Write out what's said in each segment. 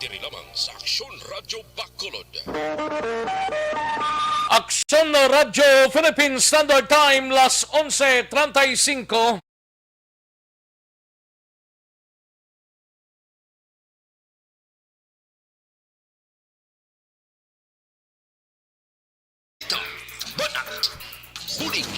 diri lamang sa Aksyon Radyo Bacolod. Aksyon Radyo Philippine Standard Time, las 11:35. Banat, bulig.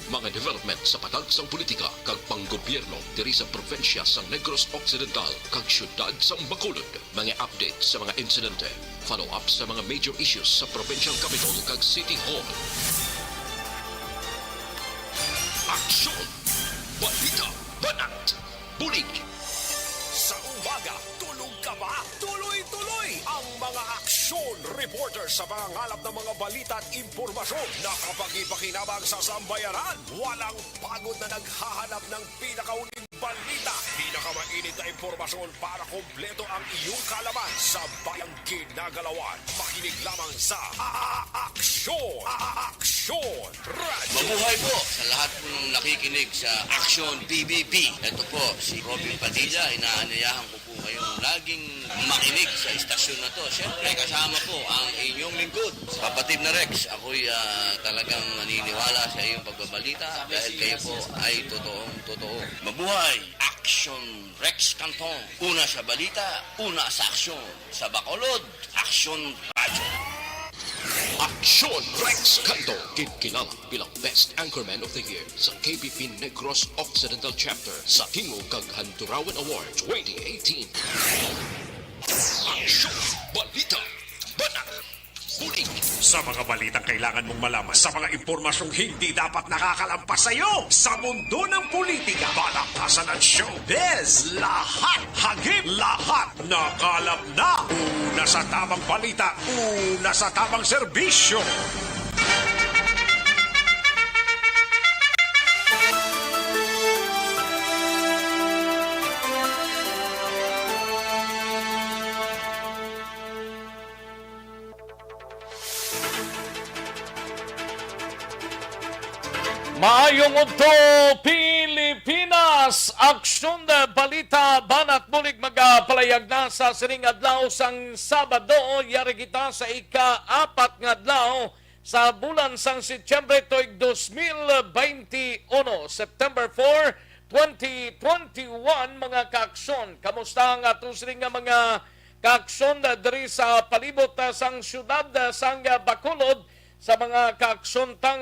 Mga development sa patagsang politika kag panggobyerno diri sa probinsya sa Negros Occidental kag syudad sa Bacolod. Mga update sa mga insidente, follow up sa mga major issues sa provincial capital kag City Hall. Aksyon, balita, banat, bulig. Sa umaga, tulog ka ba? Tuloy-tuloy ang mga aksyon reporter sa mga ngalap ng mga balita at impormasyon na kapag-ipakinabang sa sambayanan. Walang pagod na naghahanap ng pinakauling balita. Pinakamainit na impormasyon para kompleto ang iyong kalaman sa bayang kinagalawan. Makinig lamang sa Aksyon! Aksyon! Radio! Mabuhay po sa lahat po ng nakikinig sa Action PBB. Ito po si Robin Padilla. Inaanayahan ko po kayong laging makinig sa istasyon na to. Siyempre kasama po ang inyong lingkod. Kapatid na Rex, ako'y talagang naniniwala sa iyong pagbabalita dahil kayo po ay totoong-totoo. Mabuhay! Action Rex Canton. Una sa balita, una sa aksyon. Sa Bacolod, Action Radio. Aksyon Rex Canto, kinala bilang Best Anchorman of the Year sa KBP Negros Occidental Chapter sa Tingog kag Handurawan Award 2018. Aksyon, balita, banat, bulig. Sa mga balitang kailangan mong malaman, sa mga impormasyong hindi dapat nakakalampas sa iyo, sa mundo ng politika, balakasan at showbiz, lahat, hagip, lahat, nakalap na. Una sa tamang balita, una sa tamang serbisyo. Maayong udto Pilipinas, aksyon na balita banat bulig magapalayag na sa sining adlaw sang Sabado. Yari kita sa ika-4 nga adlaw sa bulan sang Setyembre tuig 2021, September 4, 2021. Mga kaaksyon, kamusta ang atos ring nga mga kaaksyon diri sa palibot sang syudad sang Bacolod, sa mga kaaksontang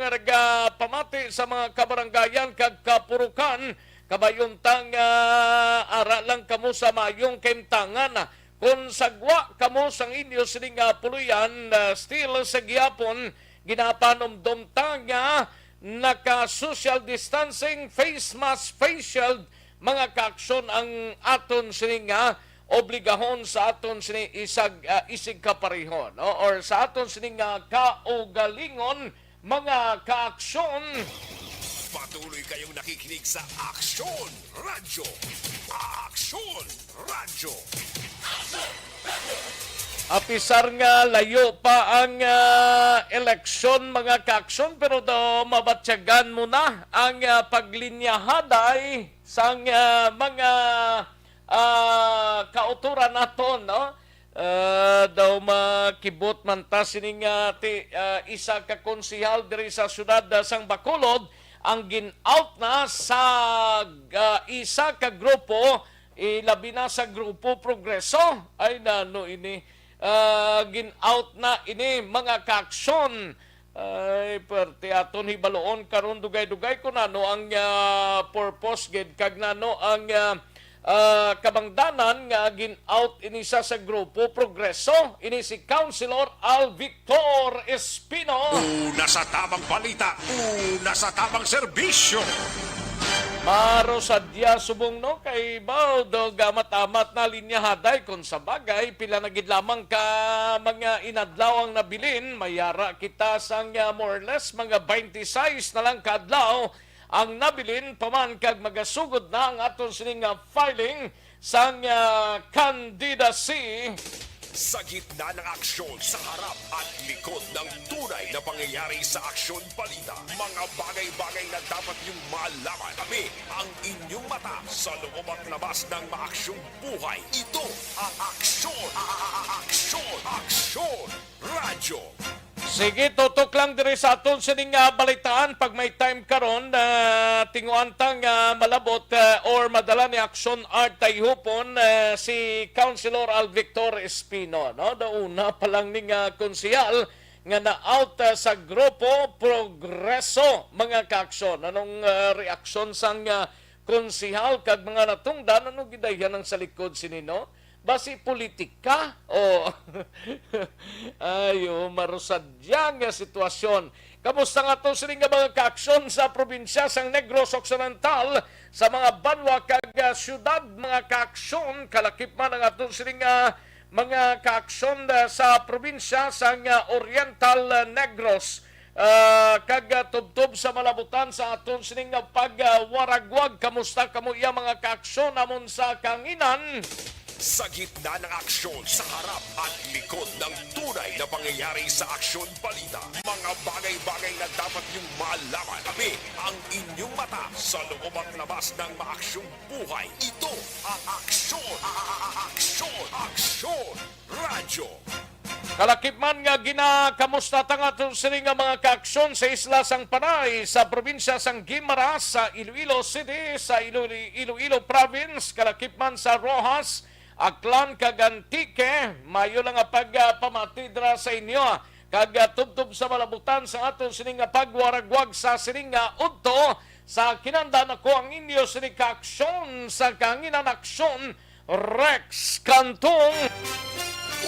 pamati sa mga kabaranggayan kag kapurukan, kabayuntang aralang kamo sa mayong kaimtangan. Kung sagwa kamo sang inyo sining puluyan, still sa gihapon ginapanomdom nga naka-social distancing, face mask, face shield, mga kaaksyon ang aton sining obligahon sa aton sini isig kaparihon, no? Or sa aton sini kaugalingon, mga kaaksyon. Patuloy kayong nakikinig sa Aksyon Radyo. Aksyon Radyo. Apisar nga layo pa ang eleksyon, mga kaaksyon, pero do mabatsyagan mo na ang paglinyahaday sang mga kauturan naton, no? Daw makibot man ta sining isa ka konsehal diri sa syudad sang Bacolod ang gin-out na sa isa ka grupo, ilabi na sa grupo Progreso. Ay nano ini gin-out na ini, mga kaaksyon. Ay parte aton hibaloon karon dugay-dugay ko nano ang purpose gid kag nano ang kabangdanan nga gin-out ini sa grupo Progreso. Ini si Councilor Al Victor Espino. Una sa tamang balita, una sa tamang serbisyo. Maro sadya subong no kay bao do gamat-amat na linyahaday kon sa bagay pila na gid lamang ka mga inadlaw ang nabilin, mayara kita sang more or less mga 26 na lang kadlaw ang nabilin paman kag magasugod na ang aton sining filing sang candidacy Sa gitna ng aksyon, sa harap at likod ng tunay na pangyayari sa Aksyon Balita. Mga bagay-bagay na dapat niyong malaman. Kami ang inyong mata sa loob at labas ng maaksyong buhay. Ito ang Aksyon! Aksyon! Aksyon! Radyo! Sige, tutok lang diri sa aton sining balitaan pag may time karon tinguantang malabot or madala ni Aksyon Art Tayhupon si Councilor Al Victor Espino, no? Dauna pa lang ning konsehal nga na-out sa grupo Progreso, mga kaaksyon. Anong reaksyon sang konsehal kag mga natungdan, anong gidayhan ang sa likod sinino? Basi politika o ayo marusadyang nga sitwasyon. Kamusta nga to sining nga mga kaaksyon sa probinsya sang Negros Occidental sa mga banwa kag syudad, mga kaaksyon kalakip man ang aton sining mga kaaksyon sa probinsya sang Oriental Negros. Kag tubtob sa malabutan sa aton sining pagwaragwag. Kamusta kamo iya mga kaaksyon namon sa kanginan? Sa gitna ng aksyon, sa harap at likod ng tunay na pangyayari sa Aksyon Balita. Mga bagay-bagay na dapat niyong malaman. Kami ang inyong mata sa loob at labas ng maaksyong buhay. Ito ang Aksyon! Aksyon! Aksyon! Radyo! Kalakip man nga ginakamusta tanga sining nga mga kaaksyon sa isla sang Panay, sa probinsya sang Guimaras, sa Iloilo City, sa Iloilo Province, kalakip man sa Rojas, Aklan kag Antique, mayo lang nga pagpamatidra sa inyo. Kag tubtob sa malabutan sa aton sining nga pagwaragwag sa sining nga udto sa kinandan ako ang inyo sining kaaksyon sa kanginan aksyon Rex Cantong.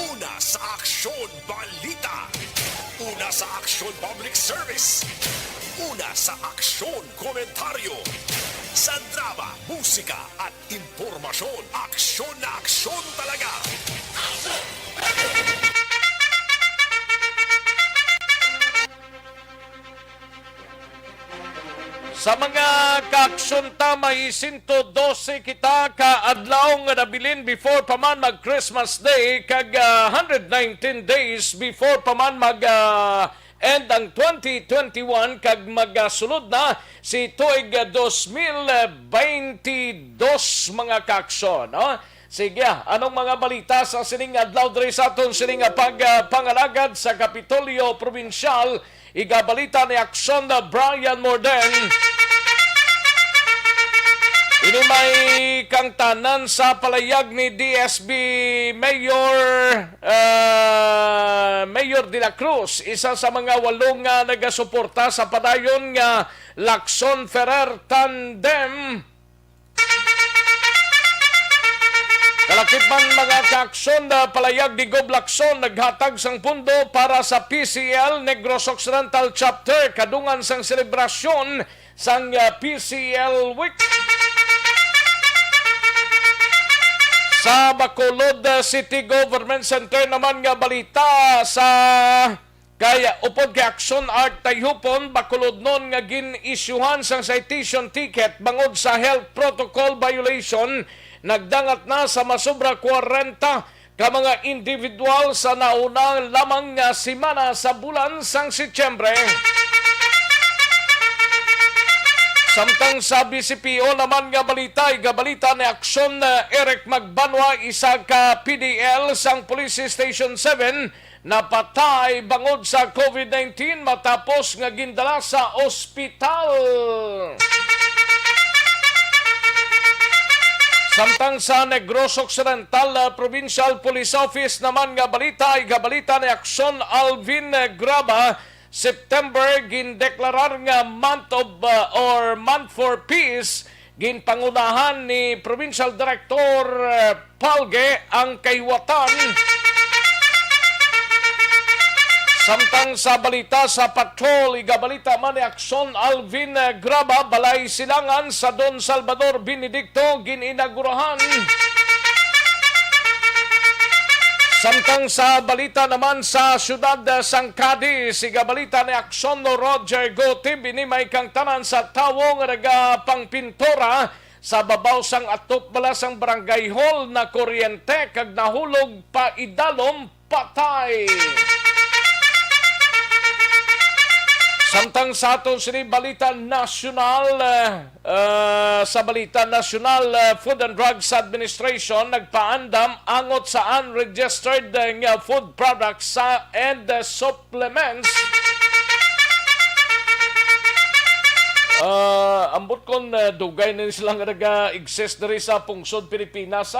Una sa Aksyon Balita. Una sa Aksyon Public Service. Una sa Aksyon Komentaryo. Sa drama, musika at impormasyon. Aksyon na aksyon talaga. Sa mga kaaksyon may 112 kita kaadlaw nga nabilin before pa man mag Christmas Day kag 119 days before pa man mag end ang 2021 kag magasulod na si tuig 2022 mga kaaksyon, no? Sige, anong mga balita sa sining adlaw diri sa aton sining pagpangalagad sa Kapitolyo Provincial? Igabalita ni Aksyon na Brian Morden. Ini may kang tanan sa palayag ni DSB Mayor de la Cruz, isa sa mga 8 nga nagasuporta sa padayon nga Lacson Ferrer Tandem. Kalakip man mga kaaksyon na palayag ni Gob Lacson naghatag sang pundo para sa PCL Negros Occidental Chapter kadungan sang selebrasyon sang PCL Week. Sa Bacolod City Government Center naman nga balita sa kaya upod kay Aksyon Art Tayhupon, Bacolod nun nga gin-isyuhan sang citation ticket bangod sa health protocol violation. Nagdangat na sa masobra 40 ka mga individual sa naunang lamang nga simana sa bulan sang Setyembre. Samtang sa BCPO naman nga balita, igabalita ni Aksyon Eric Magbanwa, isa ka PDL sang Police Station 7, napatay bangod sa COVID-19 matapos nga gindala sa ospital. Samtang sa Negros Occidental Provincial Police Office naman nga balita, igabalita ni Aksyon Alvin Graba, September gindeklarar nga month for peace, ginpangunahan ni Provincial Director Palge ang kayuwatan. Samtang sa balita sa patrol, igabalita man ni Aksyon Alvin Graba, balay silangan sa Don Salvador Benedicto gininagurahan. Samtang sa balita naman sa siyudad sang Cadiz, igabalita ni Aksyon Roger Gotti, binimay kang tanan sa tawong naga pangpintora sa babaw sang atop bala sang barangay hall na kuryente kag nahulog pa idalom patay. Samtang sa aton sini balita nasyonal, sa balita nasyonal, Food and Drugs Administration nagpaandam angot sa unregistered nga food products and supplements. Ambot kon dugay na silang nag-exist diri sa pungsod Pilipinas.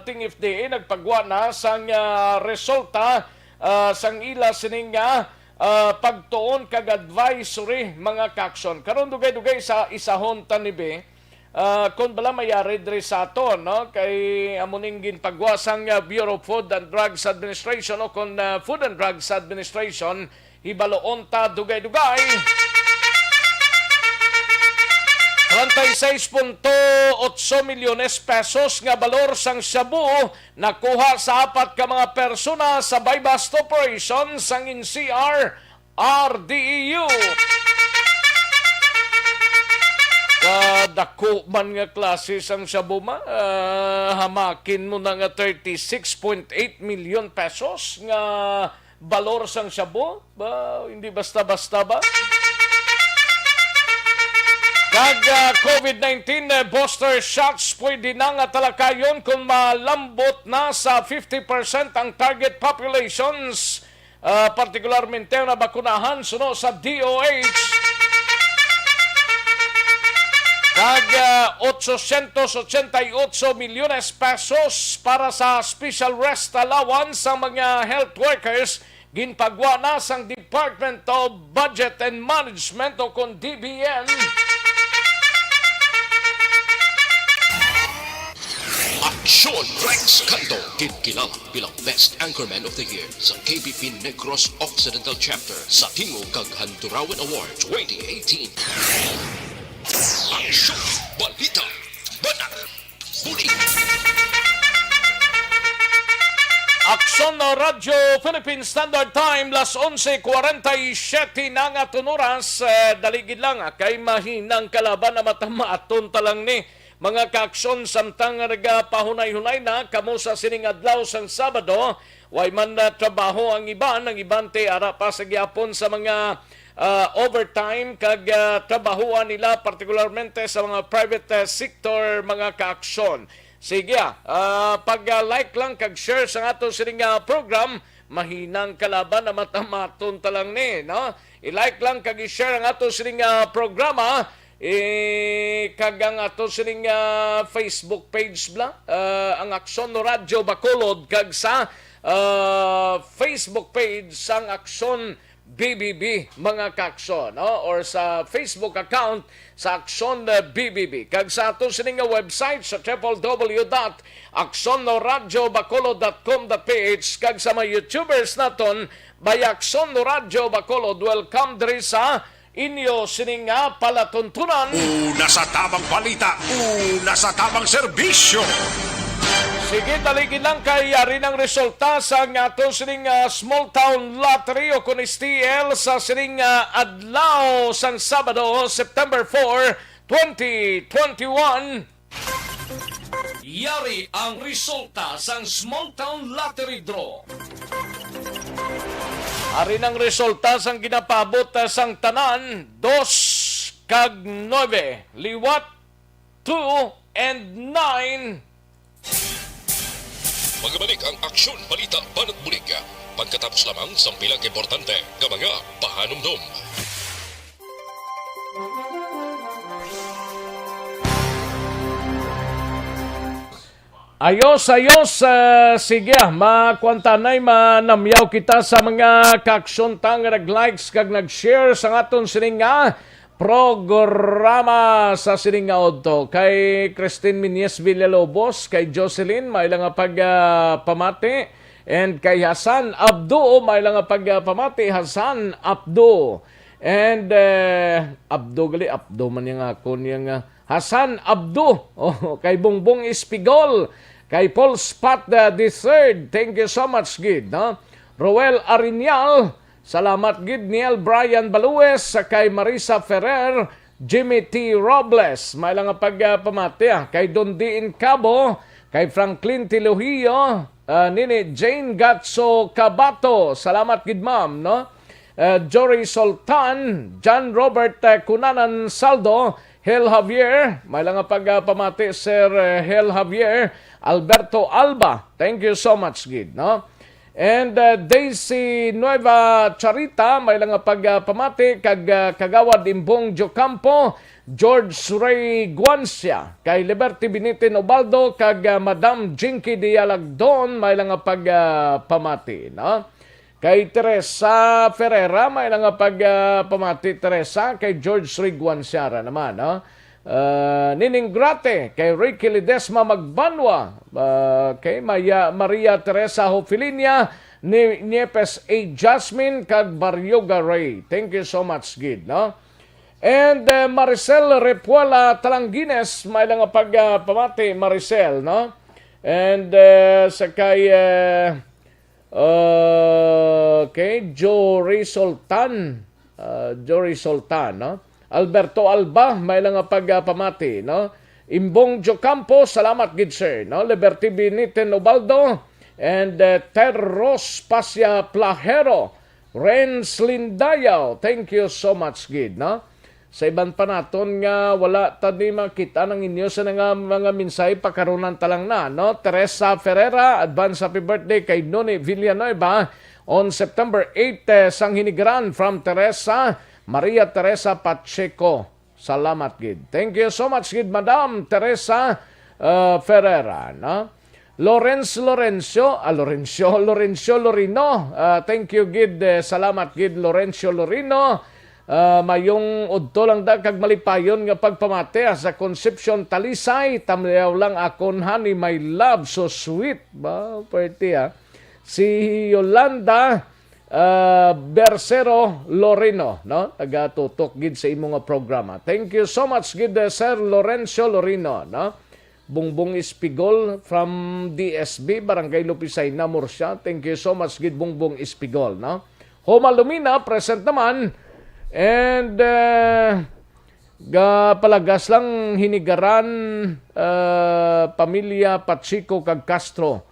Ting FDA nagpagwa na sang resulta sang ila sining pagtuon kag advisory mga kakson. Karon dugay-dugay sa isahon tanibe kung bala mayari diri sa aton, no? Kay amuning ginpagwa sang Bureau of Food and Drugs Administration o kon Food and Drugs Administration hibaloon ta dugay-dugay 36.8 milyones pesos nga balor sang shabu nakuha sa apat ka mga persona sa buy-bust operation sang NCR RDEU. Dako man nga klase sang shabu hamakin mo na nga 36.8 milyon pesos nga balor sang shabu. Hindi basta-basta ba? Kag COVID-19 booster shots pwede na nga talakayon kung malambot na sa 50% ang target populations, partikularmente na bakunahan suno sa DOH. Kag 888 milyones pesos para sa special rest allowance sa mga health workers ginpagwa na sang Department of Budget and Management o kon DBM. Aksyon Rex Canto, kilala bilang Best Anchorman of the Year sa KBP Negros Occidental Chapter sa Tingog kag Handurawan Award 2018. Aksyon Balita Banat Bulig. Aksyon na Radyo Philippine Standard Time, las 11:47 na nga tunuras. Daligid lang kay mahinang kalaban na matamaaton talang ni mga kaaksyon samtang nagpahunay-hunay na kamo sa sining adlaw sang Sabado. Way man na trabaho ang ibante ara pa sa gyapon sa mga overtime kag trabahoan nila partikularmente sa mga private sector mga kaaksyon. Sige, pag-like lang kag share sa ato sining program, mahinang kalaban na matamaton talang ni, no? I-like lang kag i-share ang ato sining programa. Kag ang ato sining Facebook page bla, ang Aksyon no Radyo Bacolod kag sa Facebook page sang Aksyon BBB mga kaksyon, no? Or sa Facebook account sa Aksyon BBB. Kag sa ato sining website sa www.aksyonoradyobacolod.com.ph kag sa mga YouTubers naton by Aksyon no Radyo Bacolod. Welcome diri sa inyo sining palatuntunan. Una sa tamang balita, una sa tamang serbisyo. Sige, taligid lang kay rin ang resulta sa ato sining small town lottery o kun STL sa sining adlaw sang Sabado, September 4, 2021. Yari ang resulta sang small town lottery draw. Arin ang resulta sang ginapabot sang tanan, 2 kag 9, liwat 2 and 9. Magbalik ang Aksyon Balita Banat Bulig. Pagkatapos lamang sa pilang importante ng mga pahanumdum. Ayos, sige, makwantanay, manamyaw kita sa mga kaksuntang nag-likes kag nag-share sa aton sining programa sa sining odto. Kay Christine Minyes Villalobos, kay Jocelyn, may lang pamati, and kay Hasan Abdo, may lang pamati, Hasan Abdo. And Abdo man yung ako niyang Hasan Abdo, kay Bongbong Espigol, kay Paul Spat the third, thank you so much, Gid. No? Roel Arinyal, salamat, Gid. Niel Brian Balues, kay Marisa Ferrer, Jimmy T. Robles, may lang pagpamati kay Dondiin Cabo, kay Franklin Tilujillo, nini Jane Gatso Cabato, salamat gid ma'am, no? Jory Sultan, John Robert Cunanan Saldo, Hel Javier, may lang pagpamati Sir Hel Javier, Alberto Alba, thank you so much gid, no? And Daisy Nueva Charita, may lang pagpamati kag Kagawad Imbong Jocampo, George Ray Guancia, kay Liberty Binitin Obaldo, kag Madam Jinky Dialagdon, may lang pagpamati, no? Kay Teresa Ferreira, may lang pagpamati Teresa, kay George Ray Guanciara naman, no? Nining Grate, kay Ricky Ledesma Magbanwa, kay Maria Teresa Hofilinia, Niepes A. Jasmine, kag Baryoga Ray. Thank you so much, Gid, no? And Maricel Repuela Talangines, may lang pagpamati Maricel, no? And sa kay okay, Jory Sultan, no? Alberto Alba, may lang pagpamati, no? Imbong Jocampo, salamat gid sir, no? Liberty Beniten Obaldo, and Terros Pasya Plajero, Renz Lindayaw, thank you so much gid, no? Sa iban pa naton nga wala tadi makita ng inyo sa mga minsay pakarunan talang na, no? Teresa Ferreira, advance happy birthday kay Noni Villanueva on September 8 sang hinigaran from Teresa Maria Teresa Pacheco. Salamat gid. Thank you so much gid Madam Teresa Ferreira, no? Lorenzo Lorino. Thank you gid. Salamat gid Lorenzo Lorino. Mayong udto lang da kag malipayon nga pagpamati sa Concepcion Talisay, tamyaw lang akon honey my love so sweet ba party si Yolanda Bersero Lorino, no? Taga-tutok gid sa imong programa. Thank you so much gid Sir Lorenzo Lorino, no? Bungbong Espigol from DSB Barangay Lupisay na Murcia. Thank you so much gid Bungbong Espigol, no? Homa Lumina present naman. And palagas lang hinigaran pamilya Pachico kag Castro,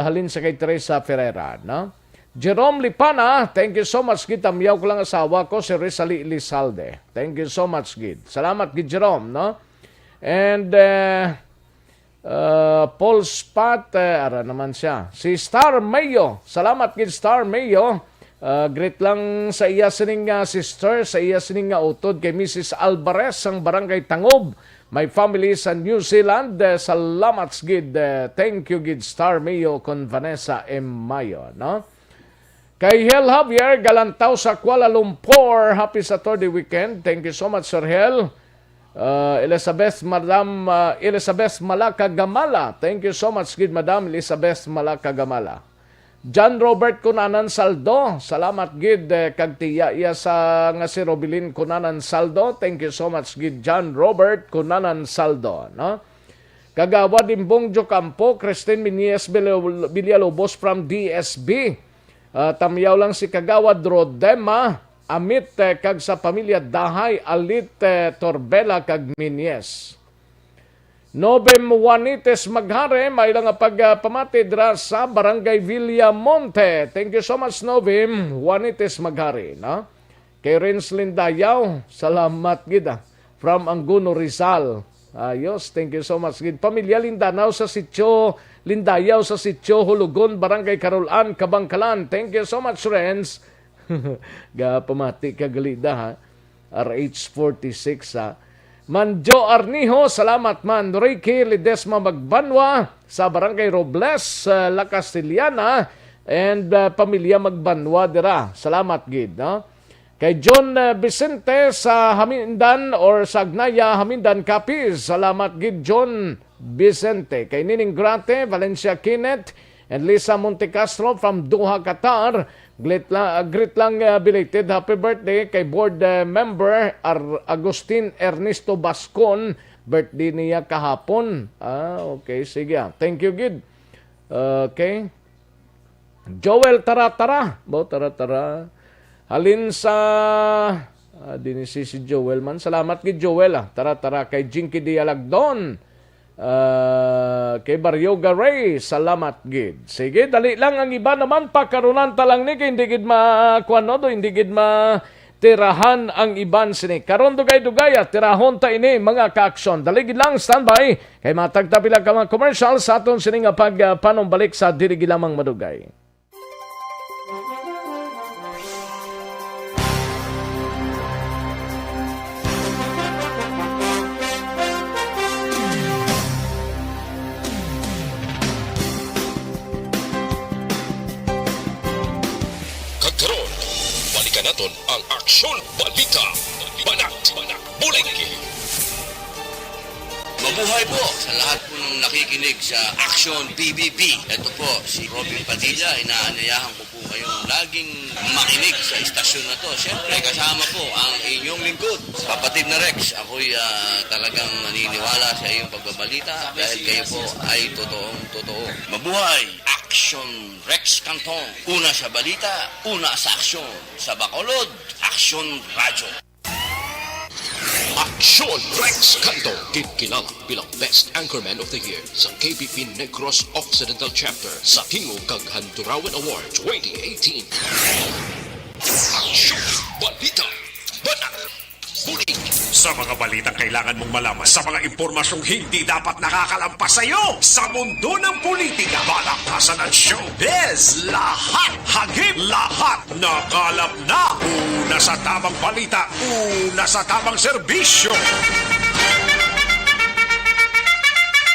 halin sa kay Teresa Ferreira, no? Jerome Lipana, thank you so much gid. Tamyaw ko lang asawa ko si Rizali Lizalde. Thank you so much gid. Salamat gid Jerome, no? And Paul Spat, ara naman siya. Si Star Mayo, salamat gid Star Mayo. Great lang sa iya sining sister, sa iya sining utod kay Mrs. Alvarez ang Barangay Tangob. My family sa New Zealand. Salamat gid. Thank you gid Star Mayo con Vanessa M. Mayo, no? Kay Hel Javier Galantaw sa Kuala Lumpur. Happy Saturday weekend. Thank you so much Sir Hel. Madam Elizabeth Malaka Gamala. Thank you so much gid Madam Elizabeth Malaka Gamala. John Robert Cunanan Saldo, salamat gid kag tiya iya sa nga si Robilin Cunanan Saldo. Thank you so much gid John Robert Cunanan Saldo, no? Kagawad Imbong Jocampo, Christine Minies Villalobos from DSB. Tamyaw lang si Kagawad Rodema, amit kag sa pamilya Dahay Alit Torbela kag Minies. Novem Juanites Maghare, may lang pagpamati dra sa Barangay Villamonte. Thank you so much Novem Juanites Maghare, no? Kay Renz Lindayaw, salamat gid from Anguno Rizal. Ayos, thank you so much gid. Pamilya Lindanaw sa Sitio Lindayaw sa Sitio Hulugon, Barangay Carolan, Kabangkalan. Thank you so much Renz. Pamati kagalida ha. RH46 ha. Manjo Arniho, salamat man. Ricky Ledesma Magbanwa sa Barangay Robles, La Castellana, and pamilya Magbanwa dira. Salamat gid, no? Kay John Vicente sa Hamindan or sa Agnaya Hamindan Capiz, salamat gid John Vicente. Kay Nining Grate, Valencia Kenneth, and Lisa Montecastro from Doha, Qatar. Great lang belated happy birthday kay board member Agustin Ernesto Bascon. Birthday niya kahapon. Okay, sige. Thank you, Gid. Okay. Joel Taratara. Tara. Halin sa Din si Joel man. Salamat kay Joel. Tara kay Jinky Dialagdon. Kay Baryoga Ray. Salamat gid. Sige, dali lang ang iba naman. Pagkarunan talang ni kay hindi gid hindi gid tirahan ang iban sini. Karon dugay-dugay tirahon ta ini mga ka-aksyon. Dali gid lang standby kay matagtapila ka mga commercial sa aton sini nga pagpanumbalik sa dili gid lamang madugay. Kagkaroon, balikan naton ang Aksyon Balita. Banat, bulig. Mabuhay po sa lahat po ng nakikinig sa Action PBB. Ito po, si Robin Padilla. Inaanyayahan ko po kayong laging makinig sa istasyon na to. Siyempre, kasama po ang inyong lingkod. Kapatid na Rex, ako'y talagang naniniwala sa iyong pagbabalita dahil kayo po ay totoo. Mabuhay! Action Rex Canton. Una sa balita, una sa aksyon. Sa Bacolod, Action Radyo. Aksyon Rex Canto, kilala bilang Best Anchorman of the Year sa KBP Negros Occidental Chapter sa Tingog kag Handurawan Award 2018. Aksyon Balita. Banat, bulig. Sa mga balitang kailangan mong malaman, sa mga impormasyong hindi dapat nakakalampas sa iyo, sa mundo ng politika, balakasan at showbiz, lahat, hagip, lahat, nakalap na. Una sa tamang balita, una sa tamang serbisyo.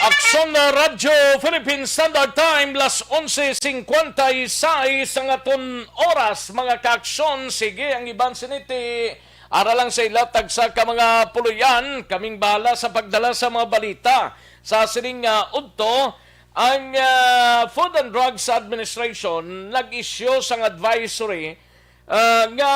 Aksyon na Radyo Philippine Standard Time, las 11:56 ang aton oras, mga ka-aksyon. Sige, ang iban siniti, aralang sa ilatag sa ka mga puluyan, kaming bahala sa pagdala sa mga balita. Sa sining udto, ang Food and Drugs Administration nag-issue sang advisory nga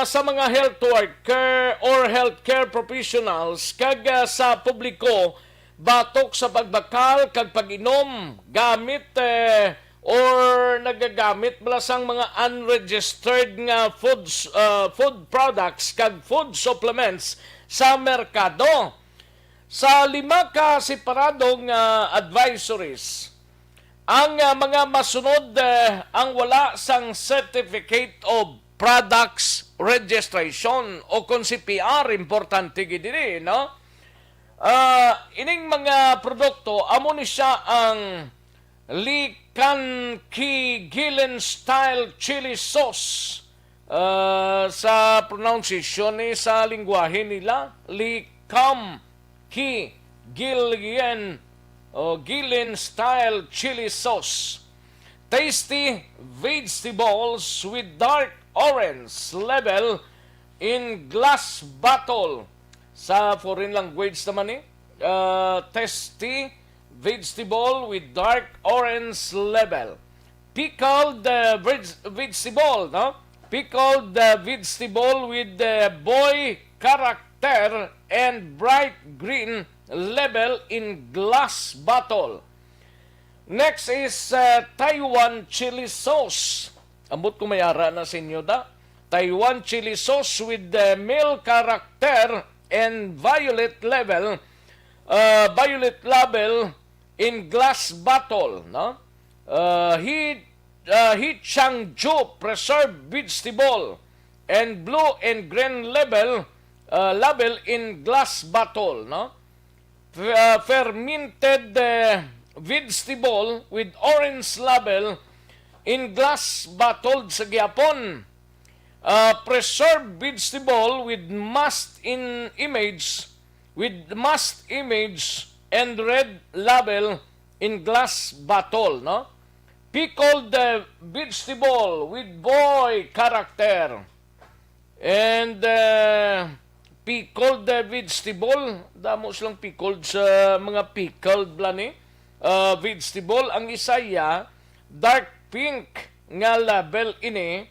sa mga health worker or healthcare professionals kag sa publiko batok sa pagbakal kag pag-inom gamit or nagagamit balasang mga unregistered nga food products kag food supplements sa merkado. Sa 5 ka separadong advisories, ang mga masunod ang wala sang Certificate of Products Registration o kung CPR, importante gid diri, no? Ining mga produkto amo ni siya ang Likan Ki Gillen Style Chili Sauce. Sa pronunciation ni sa lingwahe nila, Likan Ki Gillen o Gillen Style Chili Sauce. Tasty vegetables with dark orange label in glass bottle. Sa foreign language naman tasty vegetable with dark orange label. Pickled vegetable, no? Pickled vegetable with boy character and bright green label in glass bottle. Next is Taiwan chili sauce. Ambot ko mayara na sa inyo da. Taiwan chili sauce with male character and violet label in glass bottle, no? Changju preserved vegetable and blue and green label in glass bottle, no? Fermented vegetable with orange label in glass bottle sa gyapon. Preserved vegetable with must image and red label in glass bottle, no? Pickled vegetable with boy character and pickled vegetable, damo silang pickled sa mga pickled blani vegetable. Ang isaya dark pink nga label ini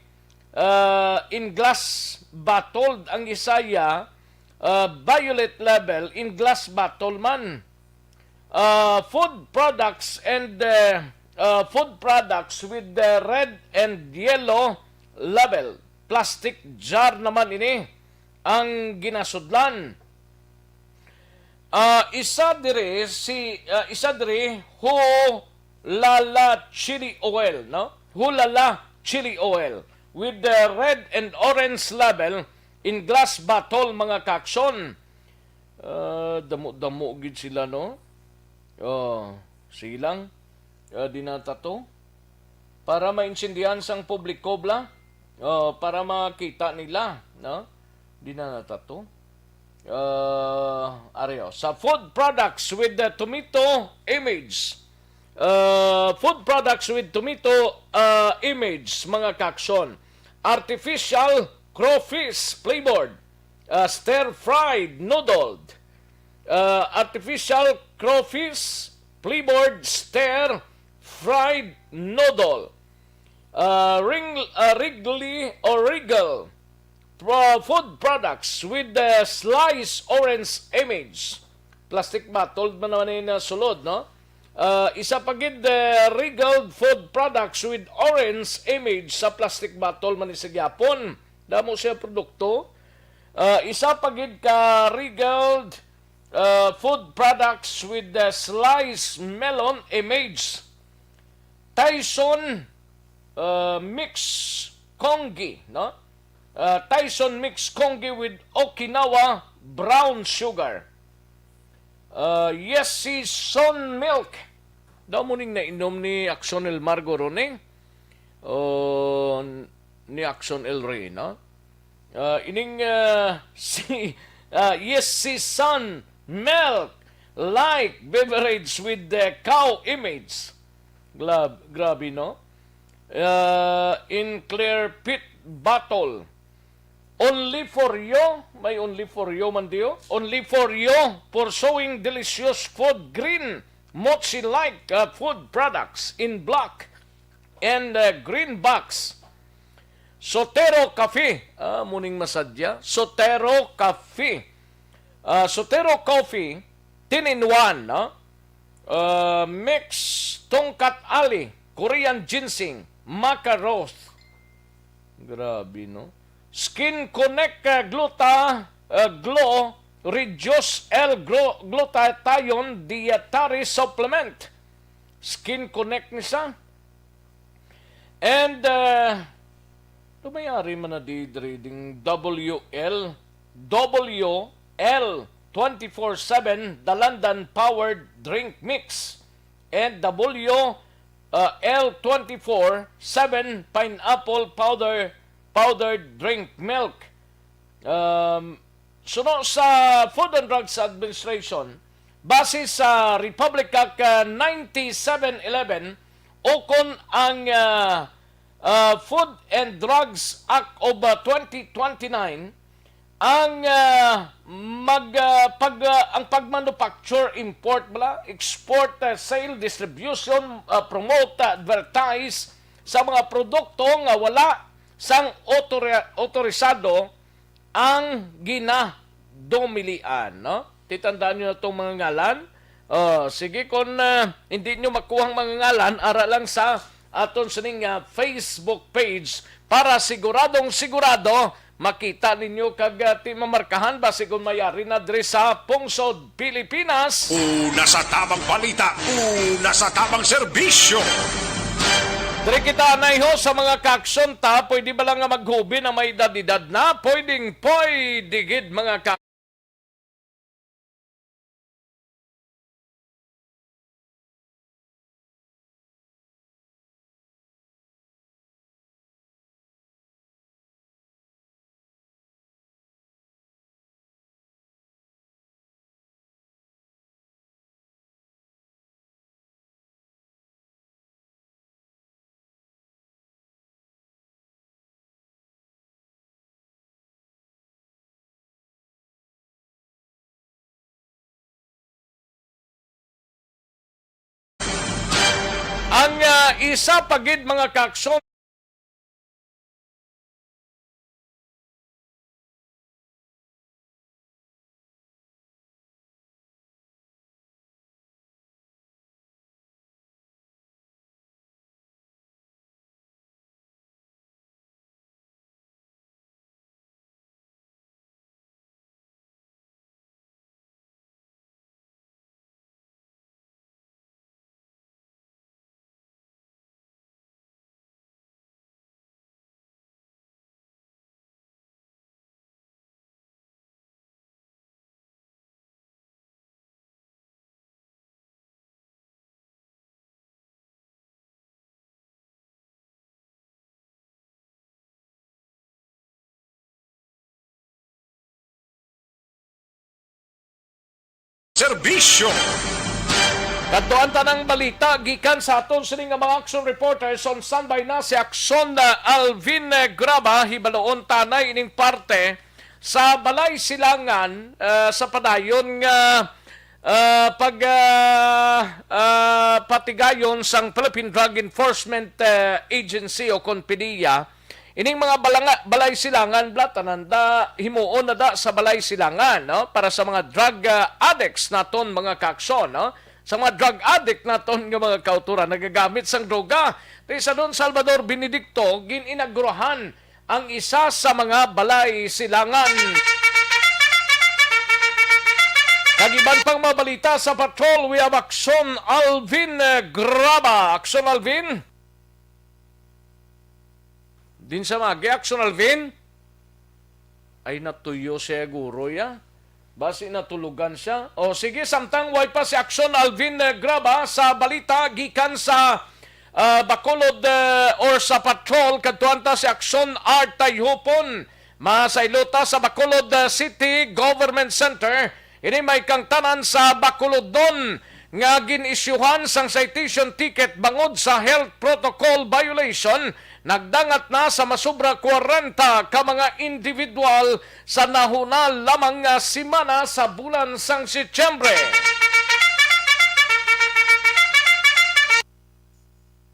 in glass bottle. Ang isaya violet label in glass bottle man. Food products and food products with the red and yellow label. Plastic jar naman ini. ang ginasudlan. Isa dire hulala chili oil, no? Hulala chili oil with the red and orange label in glass bottle, mga kaakson. Damo-damo gid sila, no? Silang dinata to para maintindihan sang publiko bla, para makita nila, no? Dinata to. Areo sa food products with the tomato image. Food products with tomato image, mga kakson. Artificial crawfish flavored, stir-fried noodled. Artificial crawfish flavored stir-fried noodle. Wrigley or Regal food products with the sliced orange image. Plastic bottle man naman na sulod, no? Isa pagid Regal food products with orange image sa plastic bottle man sa gyapon. Damo siya produkto. Isa pagid ka Regal food products with the sliced melon image. Tyson mix congee, no? Tyson mix congee with Okinawa brown sugar. Yes, si Son milk. Daw mo ning nainom ni Axon El Margo Roning. Ni Axon El Rey, no? Ining yes, si Son milk like beverage with the cow image. Grabe, no? In clear pit bottle. Only for you, may only for you man diyo. Only for you, for showing delicious food, green, mochi-like food products in black and green box. Sotero Cafe, muning masadya. Sotero Cafe. Sotero Coffee, 10-in-1, no? Mix Tongkat Ali, Korean ginseng, maca roast. Grabe, no? Skin Connect Glow Reduce L-Glutathione Dietary Supplement. Skin Connect ni sa. And lumayari man na di reading WL 24/7 the London Powered Drink Mix and L24/7 Pineapple Powdered Drink Milk. Suno sa Food and Drugs Administration, base sa Republic Act 9711 o kon ang Food and Drugs Act of 2029, ang ang pagmanufacture, import export, sale, distribution, promote, advertise sa mga produkto nga wala sang otorisado ang ginadomilian, no? Titandaan nyo na itong mga ngalan. Sige, kung hindi nyo makuhang mga ngalan, ara lang sa aton sining Facebook page para siguradong sigurado makita ninyo kag mamarkahan basi kung mayari na diri sa Pungsod, Pilipinas. Una sa tamang balita, una sa tamang serbisyo. Diri kita anayho sa mga kakson ta, pwede ba lang nga maghubi na may edad na? Pwede gid mga ang isa pagid mga kakson Serbisyo. Katuan tanang balita, gikan sa aton sining nga mga action reporters on standby na si Akson Alvin Graba, hibaloon tanay ining parte sa Balay Silangan sa padayon nga patigayon sang Philippine Drug Enforcement Agency o CONPIDIA. Ining mga balay silangan blatanan da himuon na da sa balay silangan, no, para sa mga drug addicts naton mga kaaksyon, no. Sa mga drug addict naton nga mga kautura nagagamit sang droga. Sa Don Salvador Benedicto gininagurahan ang isa sa mga balay silangan. Kagiban pang mabalita sa patrol, we have Akson Alvin Graba. Akson Alvin? Din sa magi, Akson Alvin? Ay natuyo siya guro ya. Basi natulugan siya. O sige, samtang way pa si Akson Alvin Graba sa balita gikan sa Bacolod or sa patrol kadtuanta si Akson R. Tayhupon. Masaylota sa Bacolod City Government Center. Ini may kangtanan sa Bacolod doon nga ginisyuhan sang citation ticket bangod sa health protocol violation. Nagdangat na sa masubra 40 ka mga individual sa nahuna lamang nga simana sa bulan sang Setyembre.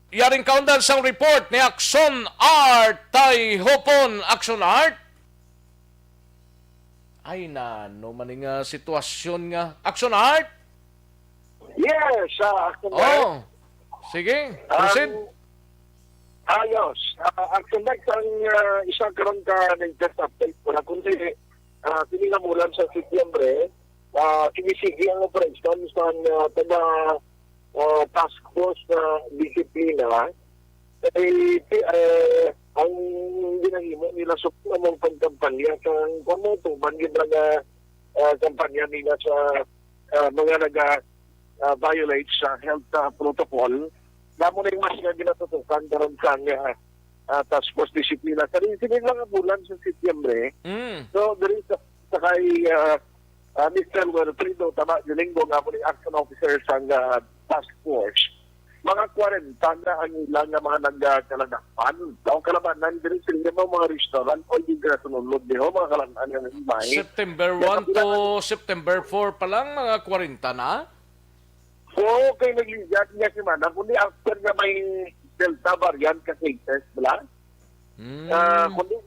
Yaring kaundan sang report ni Akson R. Tayhopon. Akson R. Ay na, no maning sitwasyon nga. Akson R. Yes, actually. Oh, sige, proceed. Ayos. Actually, ang isang karon ka ng test update ko na kundi pininamulan sa Setyembre, kinisigi ang operasyon sa taga task force na disiplina. Ang ginahimo nila sa mong pagkampanya kang kung ito, banggit na kampanya nila sa mga violate sa health protocol. Namo na yung mas nga ginatutukan karon kang task force disiplina. Kasi lang ang bulan sa Setyembre. So, there is sa kay Mr. Wilfredo, tama, linggo nga mo ng action officer sa task force. Mga 40 na ang ilang mga nagkalanapan. Ang kalamanan, din sila mga restaurant o hindi ka sunulog din mga kalamanan ng imay. September 1 to September 4 pa lang, mga 40 na? Oo, kay nagligat niya si Mana. Kundi after nga may Delta variant kasi test, wala? Kundi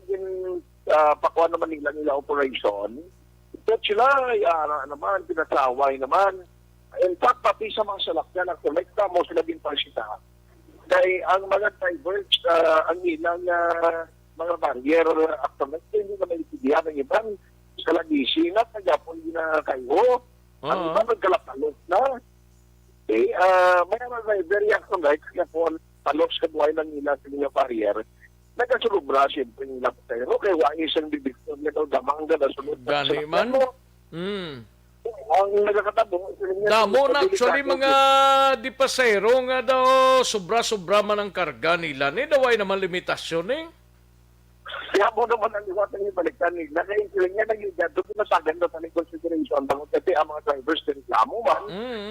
pakuha naman nila operation. Ito sila, naman, pinasaway naman. In fact, pati sa mga salakyan, ang kolekta mo sila din pasita. Dahil ang mga drivers, ang ilang mga barrier, actually, hindi na may itidihan ng ibang sa lagisi na kagapon din na kayo. Ang iba nagkalapalot na. May mga very action right, kaya po palos kabuhay ng nila sa mga barrier. Nagkasulubra siyempre nila po tayo. Kaya wang isang bibigton nito, damang na sunod. Gani man? Ang nagkakatabo. Damo na actually mga di pasero nga daw sobra-sobra man ang karga nila. Ni daway naman limitasyon eh. Kaya mo naman ang iwatan yung balikan nila. Kaya sila nga nag-igat. Doon na sa ganda sa consideration. Bangod kasi ang mga drivers din reklamo man.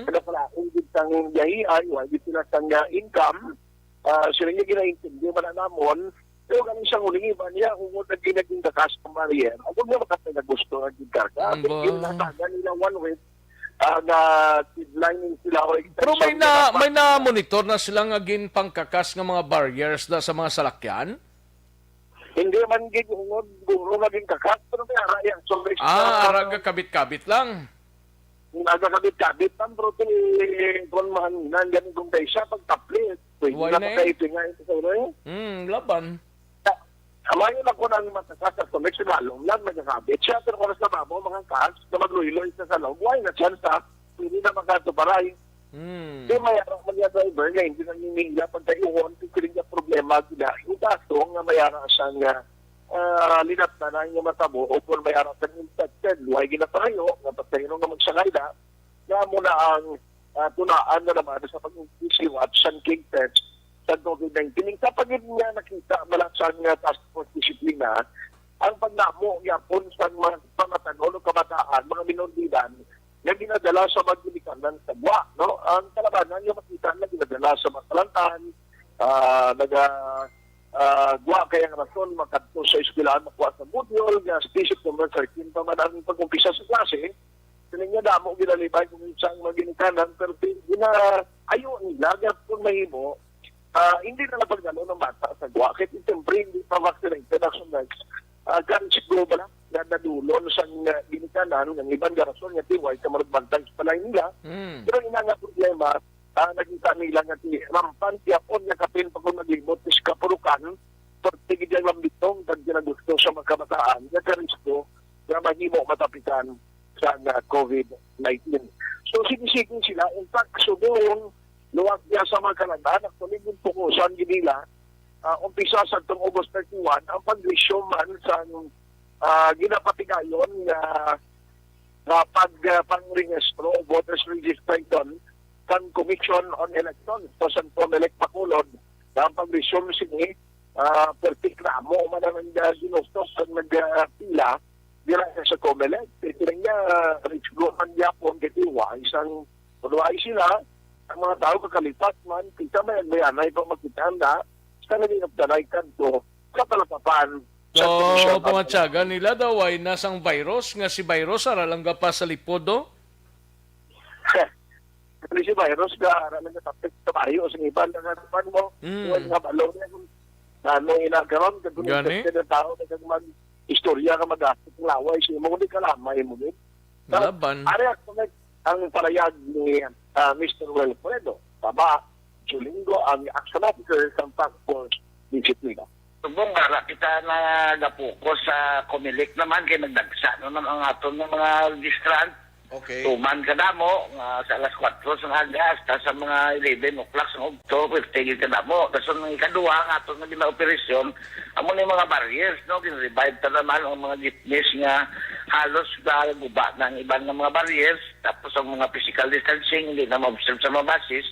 Kaya pala, hindi sang yahiay, hindi sila sang income. Sila nga ginaintindi man na namon. Pero kami siyang huling iba niya, kung naging kakas ng barrier, ako nga makasay na gusto ng karga. Yung nasaga nila one way, na sidelining sila. Pero may na-monitor na silang agin pangkakas ng mga barriers na sa mga salakyan? Hindi man gigungod, guro naging kakas, pero may arayang. Araga kabit-kabit lang. Nagkakabit-kabit lang, bro, kung nandiyan kung tayo siya, pagtaplit. Huwag na eh. Laban. Amayon ako ng matasasa sa Mexico, lang nagkakabit siya, pero kung sa babo, mga kas, na magluhiloy sa loob, why na chance hindi na magkatubaray. Hindi mayarang man yung driver nga, hindi nang hinihila pag tayo kung kiling yung problema, yung taso nga mayarang siya nga linat na yung matabo o kung mayarang sa infected, why ginatayo, nga patayo nga magsangay na, nga muna ang tunaan na naman sa pag-isiwat sa king test sa COVID-19. Kapag nga nakita malasan nga task force disiplina, ang pagnamo yapon sa mga pamatanol o kabataan, mga minoridan, na ginadala sa mga ginikanan sa buwa. No? Ang kalabanan yung makita na ginadala sa mga talantahan, guwa kaya nga rason makadto sa eskwelahan makuha sa budyol, nga station number 13 pa man ang pag-umpisa sa klase, sining nga damo ginalibay kung isang mga ginikanan, pero ayo nila, kung mahimo, hindi na napagdalo ng bata sa guwa. Kahit siyempre hindi pa vaccinated, kan siguro ba na nadulon sa ginikanan, ng ibang garason nga tiway, kamarugbantang sa palay nila. Pero ina nga problema, nakita nila nga rampan tiyapon nga kapin pag naglimot is kapurukan pagtigid yung lambitong kag ginagusto sa mga kabataan nga karisko na mahimo matapitan sa COVID-19. So sinisigin sila, in fact, subong luwag niya sa mga kalandan, actually yung pukusan nila, umpisa sa itong August 31, ang pag-issue man sa ginapatigayon na pag-pang-registro, voters registration, kan Commission on Elections, so sa COMELEC Bacolod, na ang pag-resume sini, pertikramo, manang ginustos sa nagpila, dira sa COMELEC. Ito nga, Rich Bluman Yapon, kitiwa, isang punuay sila, ang mga tao kakalipat man, kita may agbayanay pa magkitaan na, sa naging abdanay kanto, sa palapapan. So, pumatsaga nila daw ay nasang virus, nga si virus, aralangga pa sa lipodo? Kasi si virus ka, aralan nga tapit sa bayo, sa iban na nga mo, huwag nga balong na kung ano inagaron, kung Gani? ng tao, kung mag-istorya ka mag-asip ng laway, siya mo, hindi ka lamay mo din. Laban. Ari ako ang palayag ni Mr. Wilfredo, Taba, Julingo, ang action officer ng Task Force Disciplina. Subong nga kita na napuko sa Comelec naman, kaya nagdagsa naman ang aton ng mga registrant. Okay. Tuman ka na mo, sa alas 4 sa hagas, sa mga 11 o'clock sa Okto, tigil ka na mo. Tapos ang ikaduha, ang aton na gina-operasyon, amo na yung mga barriers, no? Gina-revive ta naman ang mga jeepneys nga halos guba ng ibang ng mga barriers, tapos ang mga physical distancing, hindi na ma-observe sa mga buses.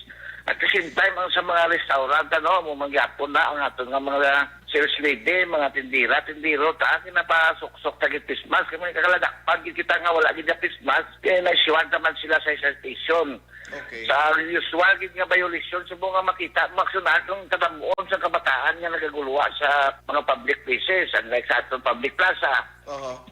At the same time, ang sa mga restaurant, mo magyapon na ang aton nga mga sales lady, mga tindiro, takin na pa suksok tagit pismas, kami kakalagakpag, kita nga wala gid pismas, kaya naisiwan naman sila sa isang station. Okay. Sa usual gid nga violation, subo nga makita, maksunad ng kadamuon sa kabataan nga nagaguluwa sa mga public places, unlike sa atong public plaza.